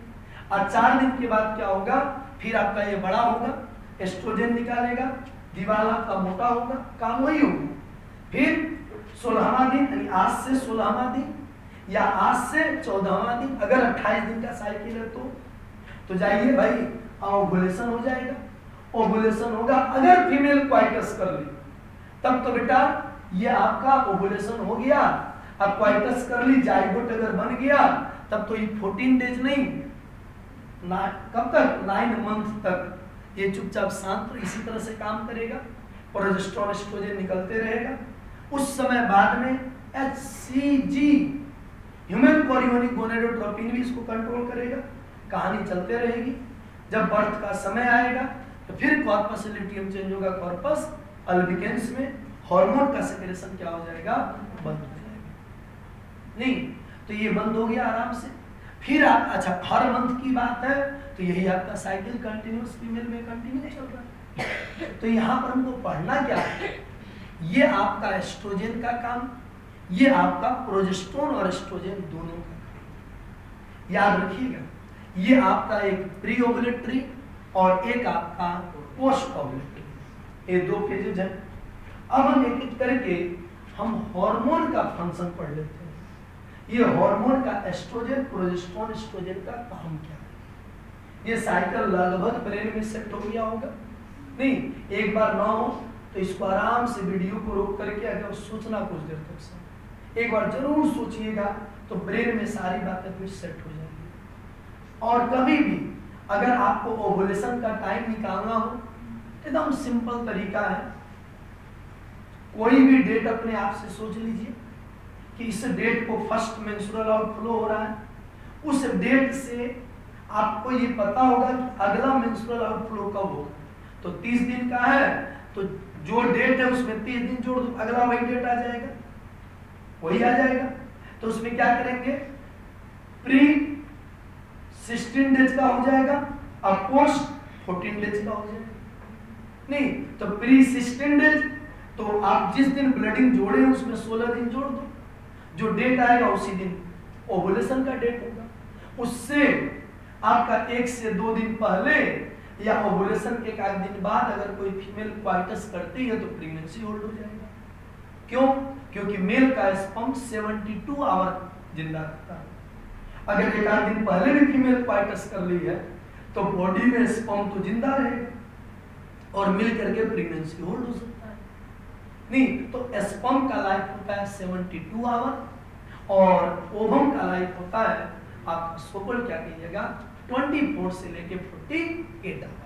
और 4 दिन के बाद क्या होगा? फिर आपका ये बड़ा होगा, एस्ट्रोजन निकालेगा, दीवार आपका मोटा होगा, काम वही होगा। फिर 16वां दिन, यानी आज से 16वां दिन या आज से 14वां दिन, अगर 28 दिन का साइकिल है तो जाइए भाई, ओवुलेशन हो जाएगा। ओवुलेशन होगा, अगर फीमेल क्वाइटस कर ली तब तो बेटा ये आपका ओवुलेशन हो गया। अब क्वाइटस कर ली, जाइगोट अगर बन गया तब तो ये 14 डेज नहीं, कब तक? 9 मंथ तक ये चुपचाप शांत इसी तरह से काम करेगा, प्रोजेस्टेरोन एस्ट्रोजन निकलते रहेगा। उस समय बाद में HCG ह्यूमन कोरियोनिक गोनेडोट्रोपिन भी इसको कंट्रोल करेगा। कहानी चलते रहेगी। जब बर्थ का समय आएगा तो फिर कॉर्पस ल्यूटियम चेंज होगा, कॉर्पस अल्बिकेंस में हार्मोन का सेक्रेशन क्या हो जाएगा? बंद हो जाएगा। नहीं तो ये बंद हो गया आराम से। फिर आप, अच्छा हर मंथ की बात है तो यही आपका साइकिल कंटिन्यूस फीमेल में कंटिन्यू चल रहा है। तो यहाँ पर हमको पढ़ना क्या है? ये आपका एस्ट्रोजन का काम, ये आपका प्रोजेस्टेरोन और एस्ट्रोजन दोनों का काम। याद रखिएगा, ये आपका एक प्री ओवुलेटरी और एक आपका पोस्ट ओवुलेटरी। ये 2 फेजेज हैं। अब हम एक एक करके हम हार्मोन का फंक्शन पढ़ लेते हैं। ये हार्मोन का एस्ट्रोजन, प्रोजेस्टेरोन, एस्ट्रोजन का काम क्या है। ये साइकिल लगभग ब्रेन में सेट हो गया होगा। नहीं, एक बार ना हो तो इसको आराम से वीडियो को रोक करके अगर सोचना कुछ देर तक से एक बार जरूर सोचिएगा, तो ब्रेन में सारी बातें फिर सेट हो जाएंगी। और कभी भी अगर आपको ओवुलेशन का टाइम निकालना हो, एकदम सिंपल तरीका है। कोई भी डेट अपने आप से सोच लीजिए कि इस डेट को फर्स्ट मेंस्ट्रुअल आउटफ्लो हो रहा है। उस डेट से आपको ये पता होगा कि अगला मेंस्ट्रुअल आउटफ्लो कब होगा। तो 30 दिन का है, तो जो डेट है उसमें 30 दिन जोड़ दो, अगला वही डेट आ जाएगा, वही आ जाएगा। तो उसमें क्या करेंगे, प्री 16 डेज का हो जाएगा और पोस्ट 14 डेज का हो जाएगा। नहीं तो प्री 16 डेज, तो आप जिस दिन ब्लडिंग जोड़े उसमें 16 दिन जोड़ दो, जो डेट आएगा उसी दिन ओवुलेशन का डेट होगा। उससे आपका 1 से 2 दिन पहले या ओवुलेशन के 1 दिन बाद अगर कोई फीमेल क्वाइटस करती है तो प्रेगनेंसी होल्ड हो जाएगा। क्यों? क्योंकि मेल का स्पर्म 72 आवर जिंदा रहता है। अगर 1 दिन पहले भी फीमेल क्वाइटस कर ली है तो बॉडी में स्पर्म तो जिंदा रहेगा और मिल करके प्रेगनेंसी होल्ड हो सकता है। नहीं तो स्पर्म का लाइफ होता है 72 आवर और ओवम का लाइफ होता है, आप सोपल क्या कहिएगा, 24 से लेके 48 आवर।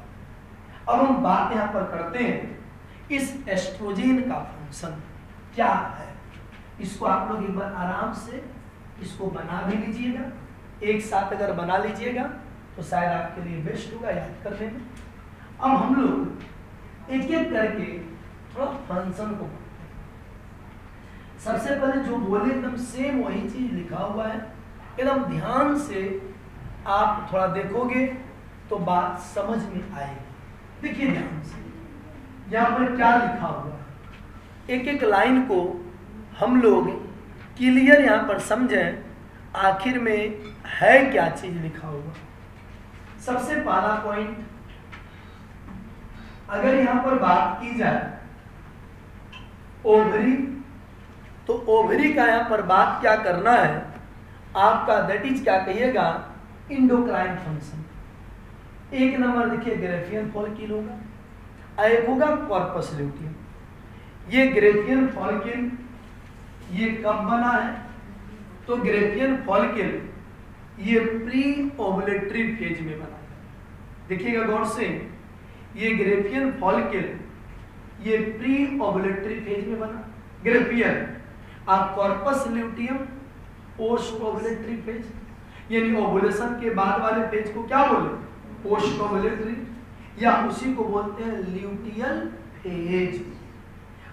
अब हम बात यहाँ पर करते हैं इस एस्ट्रोजन का फंक्शन क्या है। इसको आप लोग एक बार आराम से इसको बना भी लीजिएगा, एक साथ अगर बना लीजिएगा तो शायद आपके लिए बेस्ट होगा याद करने में। अब हम लोग एक एक करके थोड़ा फंक्शन को, सबसे पहले जो बोले एकदम सेम वही चीज लिखा हुआ है, एकदम ध्यान से आप थोड़ा देखोगे तो बात समझ में आएगी। देखिए ध्यान से यहाँ पर क्या लिखा हुआ है, एक एक लाइन को हम लोग क्लियर यहाँ पर समझें आखिर में है क्या चीज लिखा हुआ। सबसे पहला पॉइंट, अगर यहाँ पर बात की जाए ओवरी, तो ओवरी का यहाँ पर बात क्या करना है आपका, दैट इज क्या कहिएगा, इंडोक्राइन फंक्शन। 1 नंबर देखिए ग्रेफियन फॉलिकल होगा, एक होगा कॉर्पस ल्यूटियम। ये ग्रेफियन फॉलिकल ये कब बना है, तो ग्रेफियन फॉलिकल ये प्री ओवुलेटरी फेज में बना है। देखिएगा गौर से, ये ग्रेफियन फॉलिकल ये प्री ओवुलेटरी फेज में बना, ग्रेफियन और corpus luteum post ovulatory phase, यानी ओवुलेशन के बाद वाले फेज को क्या बोले, पोस्ट ओवुलेटरी, या उसी को बोलते हैं ल्यूटियल फेज।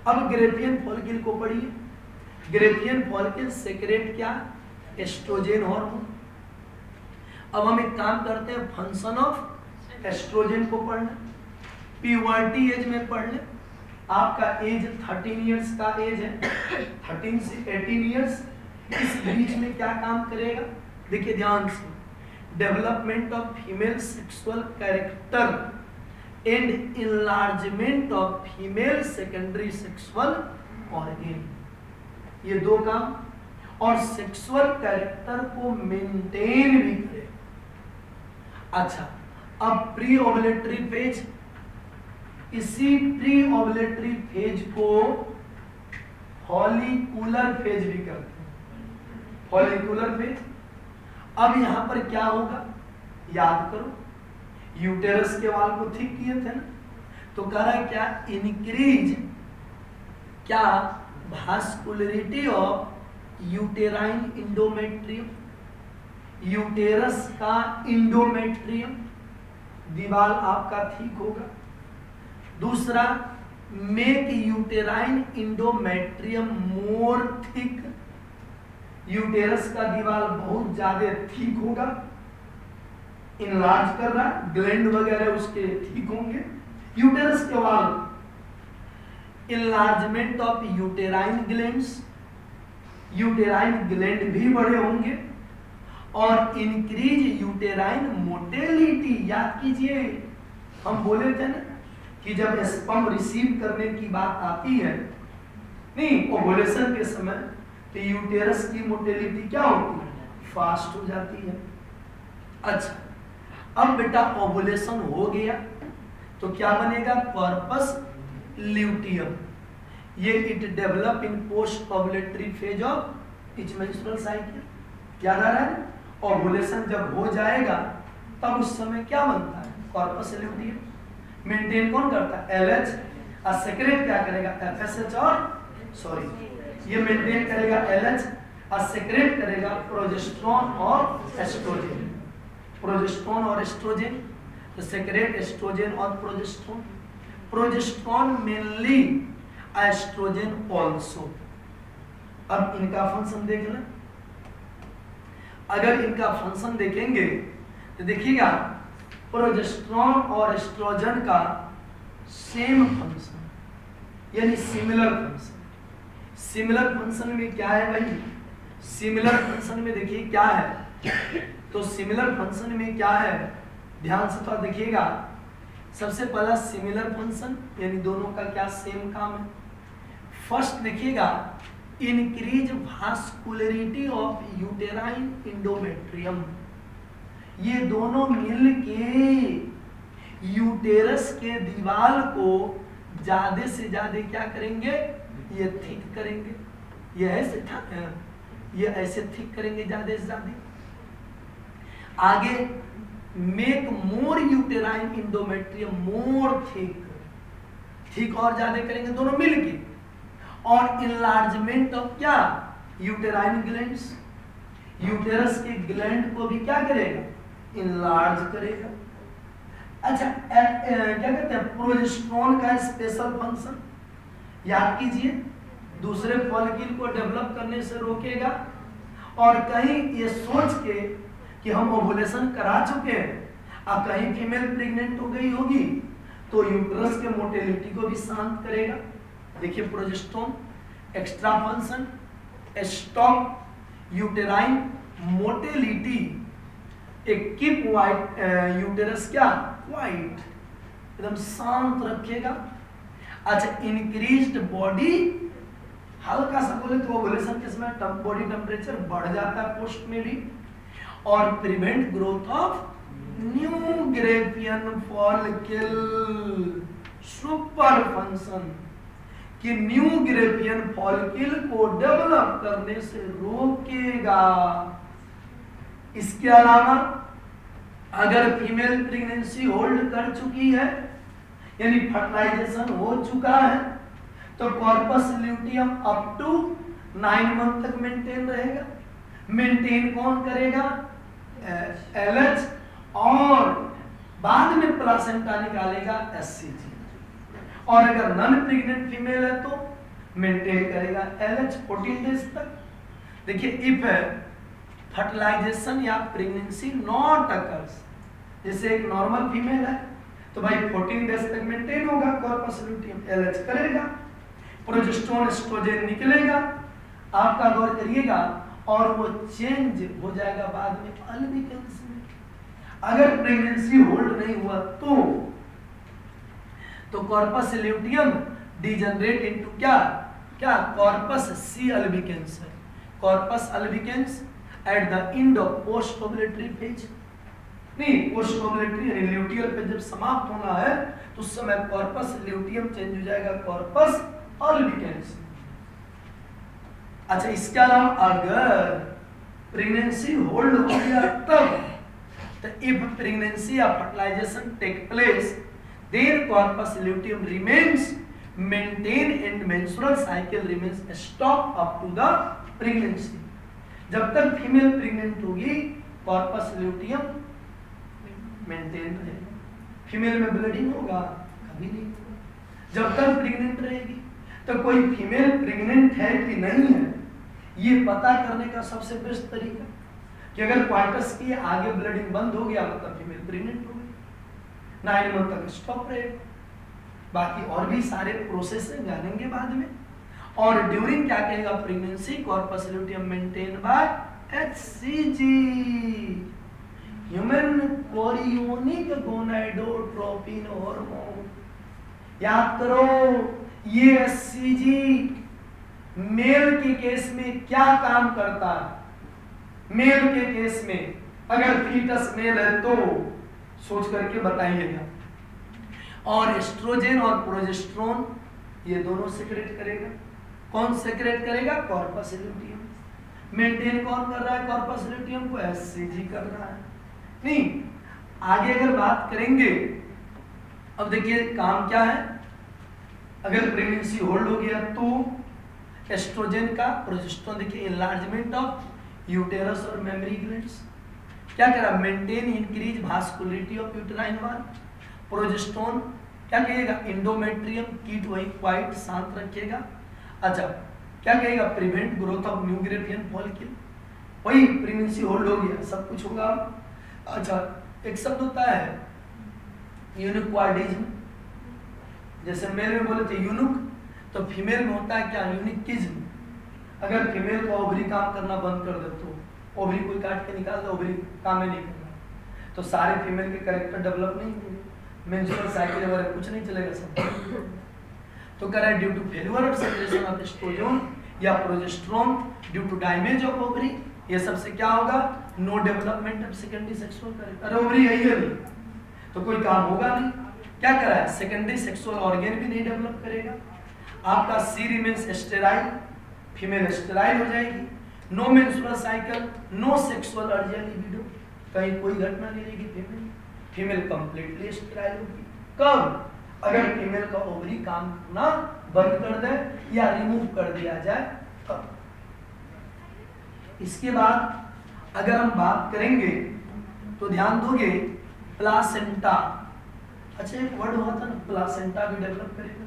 अब ग्रेफियन फॉलिकल को पढ़िए, ग्रेफियन फॉलिकल सेक्रेट क्या, एस्ट्रोजन हार्मोन। अब हम एक काम करते हैं, फंक्शन ऑफ एस्ट्रोजन को पढ़ना, प्यूबर्टी एज में पढ़ ले। आपका एज 13 इयर्स का एज है, 13 से 18 इयर्स, इस बीच में क्या काम करेगा, देखिए ध्यान से, development of female sexual character and enlargement of female secondary sexual organ, ये 2 काम, और सेक्सुअल कैरेक्टर को मेंटेन भी करेगा। अच्छा, अब प्री ओवुलेटरी फेज, इसी प्री ओवुलेटरी फेज को फॉलिकुलर फेज भी करते हैं, फॉलिकुलर फेज। अब यहां पर क्या होगा, याद करो, यूटेरस के वाल को ठीक किए थे ना, तो कह रहा है क्या, इंक्रीज क्या, वास्कुलरिटी ऑफ यूटेराइन इंडोमेट्रियम, यूटेरस का इंडोमेट्रियम दीवार आपका ठीक होगा। दूसरा, मेक यूटेराइन इंडोमेट्रियम मोर थिक, यूटेरस का दीवार बहुत ज्यादा ठीक होगा, इनलार्ज कर रहा है, ग्लैंड वगैरह उसके ठीक होंगे। यूटेरस के वाल, enlargement of uterine glands, uterine gland भी बड़े होंगे, और इंक्रीज यूटेराइन मोटेलिटी। याद कीजिए हम बोले थे ना कि जब स्पर्म रिसीव करने की बात आती है, नहीं ओवुलेशन के समय, तो यूटेरस की मोटिलिटी क्या होती है? फास्ट हो जाती है। अच्छा, अब बेटा ओवुलेशन हो गया तो क्या बनेगा? Corpus luteum. ये it develop in post ovulatory phase of each menstrual cycle. याद आ रहा है? ओवुलेशन जब हो जाएगा तब उस समय क्या बनता है? Corpus luteum. मेंटेन कौन करता है? LH। और सेक्रेट क्या करेगा? FSH और सॉरी ये मेंटेन करेगा LH और सेक्रेट करेगा प्रोजेस्टेरोन और एस्ट्रोजन। प्रोजेस्टेरोन और एस्ट्रोजन, तो सेक्रेट एस्ट्रोजन और progesterone. Progesterone mainly, estrogen also. अब इनका फंक्शन देख लें। अगर इनका फंक्शन देखेंगे तो देखिएगा प्रोजेस्टेरोन और एस्ट्रोजन का सेम फंक्शन, यानी सिमिलर फंक्शन। सिमिलर फंक्शन में क्या है भाई? सिमिलर फंक्शन में देखिए क्या है, तो सिमिलर फंक्शन में क्या है, ध्यान से थोड़ा देखिएगा। सबसे पहला सिमिलर फंक्शन, यानी दोनों का क्या सेम काम है। फर्स्ट देखिएगा, increase vascularity of uterine endometrium. ये दोनों मिलके यूटेरस के दीवार को ज्यादा से ज्यादा क्या करेंगे? ये थिक करेंगे। ये ऐसे थिक करेंगे ज्यादा से ज्यादा। आगे मेक मोर यूटेराइन इंडोमेट्रियम मोर थिक और ज्यादा करेंगे दोनों मिलके। और इनलार्जमेंट ऑफ क्या? Uterine glands. यूटेरस के ग्लैंड को भी क्या करेगा? इनलार्ज करेगा। अच्छा, क्या कहते हैं? प्रोजेस्टेरोन का स्पेशल फंक्शन याद कीजिए, दूसरे फॉलिकल को डेवलप करने से रोकेगा। और कहीं ये सोच के कि हम ओवुलेशन करा चुके हैं और कहीं फीमेल प्रेग्नेंट हो गई होगी तो यूट्रस के मोटिलिटी को भी शांत करेगा। देखिए progesterone extra function, stop uterine motility, एक कीप वाइट यूटेरस क्या? वाइट, एकदम शांत रखेगा। अच्छा, इंक्रीज्ड बॉडी, हल्का सा बोले तो ओवुलेशन के समय बॉडी टेम्परेचर बढ़ जाता है पोस्ट में भी। और prevent growth of new graafian follicle. Super function कि न्यू ग्रेवियन फॉलिकल को डेवलप करने से रोकेगा। इसके अलावा अगर फीमेल प्रेगनेंसी होल्ड कर चुकी है, यानी फर्टिलाइजेशन हो चुका है, तो corpus luteum up to 9 month तक मेंटेन रहेगा। मेंटेन कौन करेगा? LH, और बाद में प्लासेंटा निकालेगा SCG। और अगर नॉन प्रेग्नेंट फीमेल है तो मेंटेन करेगा LH 14 डेज तक। देखिए इफ फर्टिलाइजेशन या प्रेगनेंसी नॉट अकर्स, जैसे एक नॉर्मल फीमेल है तो भाई 14 डेज तक मेंटेन होगा कॉर्पस ल्यूटियम, LH करेगा, प्रोजेस्टेरोन एस्ट्रोजन निकलेगा, आपका गौर करिएगा, और वो चेंज हो जाएगा बाद में अल्बिकेंस में। अगर प्रेगनेंसी होल्ड नहीं हुआ तो कॉर्पस ल्यूटियम डिजनरेट इनटू क्या? कॉर्पस सी अल्बिकेंस है। Corpus albicans at the end of post ovulatory phase, नहीं पोस्ट ओवुलेटरी यानी ल्यूटियल पे जब समाप्त होना है तो उस समय कॉर्पस ल्यूटियम चेंज हो जाएगा कॉर्पस अल्बिकेंस। अच्छा, इसके अलावा अगर प्रेगनेंसी होल्ड हो गया तब, तो इफ प्रेगनेंसी या fertilization take place then corpus luteum remains maintain and menstrual cycle remains stop up to the pregnancy. जब तक फीमेल प्रेग्नेंट होगी कॉर्पस ल्यूटियम मेंटेन रहेगा। फीमेल में ब्लीडिंग होगा? कभी नहीं होगा जब तक प्रेग्नेंट रहेगी। तो कोई फीमेल प्रेग्नेंट है कि नहीं है, ये पता करने का सबसे बेस्ट तरीका कि अगर क्वार्टस की आगे ब्लीडिंग बंद हो गया मतलब फीमेल प्रेग्नेंट हो गई, 9 मंथ तक स्टॉप रहेगा। बाकी और भी सारे प्रोसेस है, जानेंगे बाद में। और ड्यूरिंग क्या कहेगा? Pregnancy corpus luteum maintain by HCG, human chorionic gonadotropin hormone. याद करो ये एससीजी मेल के केस में क्या काम करता है। मेल के केस में अगर फीटस मेल है तो सोच करके बताइएगा। और एस्ट्रोजन और प्रोजेस्टेरोन ये दोनों सेक्रेट करेगा। कौन सेक्रेट करेगा? Corpus luteum. मेंटेन कौन कर रहा है कॉर्पस ल्यूटियम को? एससीजी कर रहा है। नहीं, आगे अगर बात करेंगे, अब देखिए काम क्या है। अगर प्रेगनेंसी होल्ड हो गया तो एस्ट्रोजन का, प्रोजेस्टेरोन, देखिए एनलार्जमेंट ऑफ यूटेरस और मेमरी ग्लैंड्स क्या कह रहा? Maintain increase vascularity of uterine wall. Progesterone क्या कहेगा? इंडोमेट्रियम कीट वही क्वाइट शांत रखेगा। अच्छा, क्या कहेगा? Prevent growth of new graafian follicle. वही प्रेगनेंसी होल्ड हो गया, सब कुछ होगा। अच्छा, एक शब्द होता है यूनिक्वाडिज्म, जैसे मेल में बोले थे यूनुक, तो फीमेल में होता है क्या? यूनिकिज्म। अगर फीमेल को ओवरी काम करना बंद कर दे तो ओवरी कोई काट के निकाल दे, ओवरी काम ही नहीं करना, तो सारे फीमेल के कैरेक्टर डेवलप नहीं होंगे, मेंस्ट्रुअल साइकिल वगैरह कुछ नहीं चलेगा सब। तो कह रहा है due to failure of secretion of estrogen या progesterone due to damage of ovary, ये सबसे क्या होगा? No development of secondary sexual character. अरे ओवरी है ही नहीं तो कोई काम होगा नहीं। क्या कर रहा है? सेकेंडरी सेक्सुअल ऑर्गन भी नहीं डेवलप करेगा। आपका she remains sterile, female sterile हो जाएगी। No menstrual cycle, no sexual urge या लिबिडो, कहीं कोई घटना नहीं रहेगी। फीमेल फीमेल कंप्लीटली स्टेराइल होगी। कब? अगर फीमेल का ओवरी काम करना बंद कर दे या रिमूव कर दिया जाए तब। इसके बाद अगर हम बात करेंगे तो ध्यान दोगे प्लासेंटा। अच्छा, एक वर्ड हुआ था ना, प्लासेंटा भी डेवलप करेगा।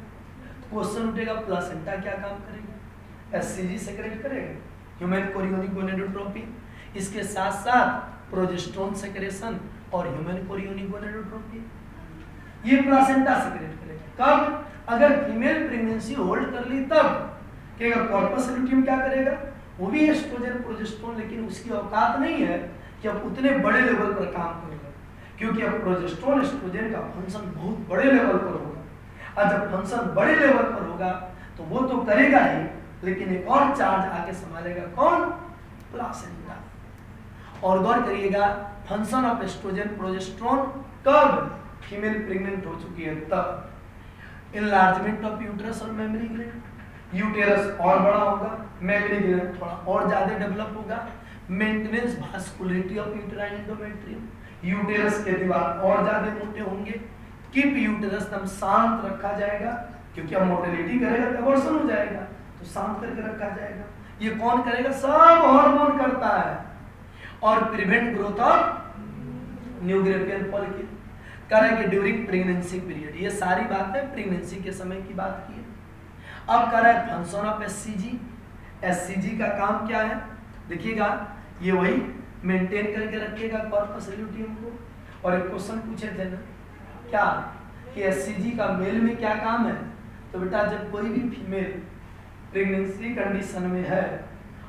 क्वेश्चन उठेगा प्लासेंटा क्या काम करेगा? एससीजी सेक्रेट करेगा, ह्यूमन कोरियोनिक गोनेडोट्रोपिन, इसके साथ साथ प्रोजेस्टेरोन सेक्रेशन और ह्यूमन कोरियोनिक गोनेडोट्रोपिन, ये प्लासेंटा सेक्रेट करेगा। कब? अगर फीमेल प्रेगनेंसी होल्ड कर ली तब। कहेगा कॉर्पस ल्यूटियम क्या करेगा? वो भी एस्ट्रोजन प्रोजेस्टेरोन, लेकिन उसकी औकात नहीं है कि अब उतने बड़े लेवल पर काम करेगा, क्योंकि अब प्रोजेस्टेरोन एस्ट्रोजन का फंक्शन बहुत बड़े लेवल पर होगा। और जब फंक्शन बड़े लेवल पर होगा तो वो तो करेगा ही, लेकिन एक और चार्ज आके संभालेगा। कौन? प्लासेंटा। और गौर करिएगा, फंक्शन ऑफ एस्ट्रोजन प्रोजेस्टेरोन कब? फीमेल प्रेग्नेंट हो चुकी है तब। इनलार्जमेंट ऑफ यूटेरस और मेमरी ग्लैंड, यूटेरस और बड़ा होगा, मेमरी ग्लैंड थोड़ा और ज्यादा डेवलप होगा। Maintenance vascularity of uterine endometrium, uterus के दीवार और ज्यादा मोटे होंगे। कीप यूटेरस एकदम शांत रखा जाएगा, क्योंकि अब मोटिलिटी करेगा तो अबॉर्शन हो जाएगा, तो शांत करके रखा जाएगा। ये कौन करेगा? सब हार्मोन करता है। और prevent growth of new graafian follicle करेंगे ड्यूरिंग प्रेगनेंसी पीरियड। ये सारी बातें प्रेगनेंसी के समय की बात की है। अब कर रहा है फंक्शन ऑफ एससीजी। एससीजी का काम क्या है? देखिएगा, ये वही मेंटेन करके रखिएगा कॉर्पस ल्यूटियम को। और एक क्वेश्चन पूछे थे ना, क्या कि एससीजी का मेल में क्या काम है? तो बेटा, जब कोई भी फीमेल प्रेगनेंसी कंडीशन में है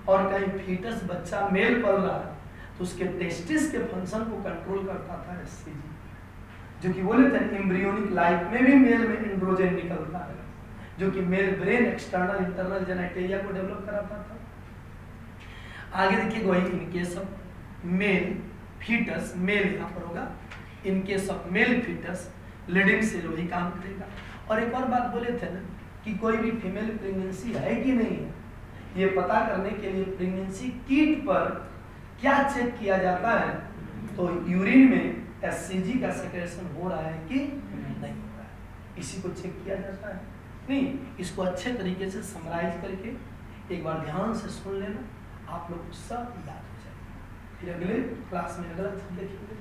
और कहीं फीटस बच्चा मेल पल रहा है तो उसके टेस्टिस के फंक्शन को कंट्रोल करता था एससीजी, जो कि बोले थे एम्ब्रियोनिक लाइफ में भी मेल में एंड्रोजन निकलता है, जो कि male brain external internal genitalia को डेवलप कराता था। आगे देखिए, वही in case of male fetus, male यहाँ पर होगा, in case of male fetus Leydig cell वही काम करेगा। और एक और बात बोले थे ना कि कोई भी फीमेल प्रेगनेंसी है कि नहीं है, ये पता करने के लिए प्रेगनेंसी किट पर क्या चेक किया जाता है? तो यूरिन में एससीजी का सेक्रेशन हो रहा है कि नहीं हो रहा है, इसी को चेक किया जाता है। नहीं, इसको अच्छे तरीके से समराइज करके एक बार ध्यान से सुन लेना, आप लोग को सब याद हो जाएगा। फिर अगले क्लास में अगला देखेंगे।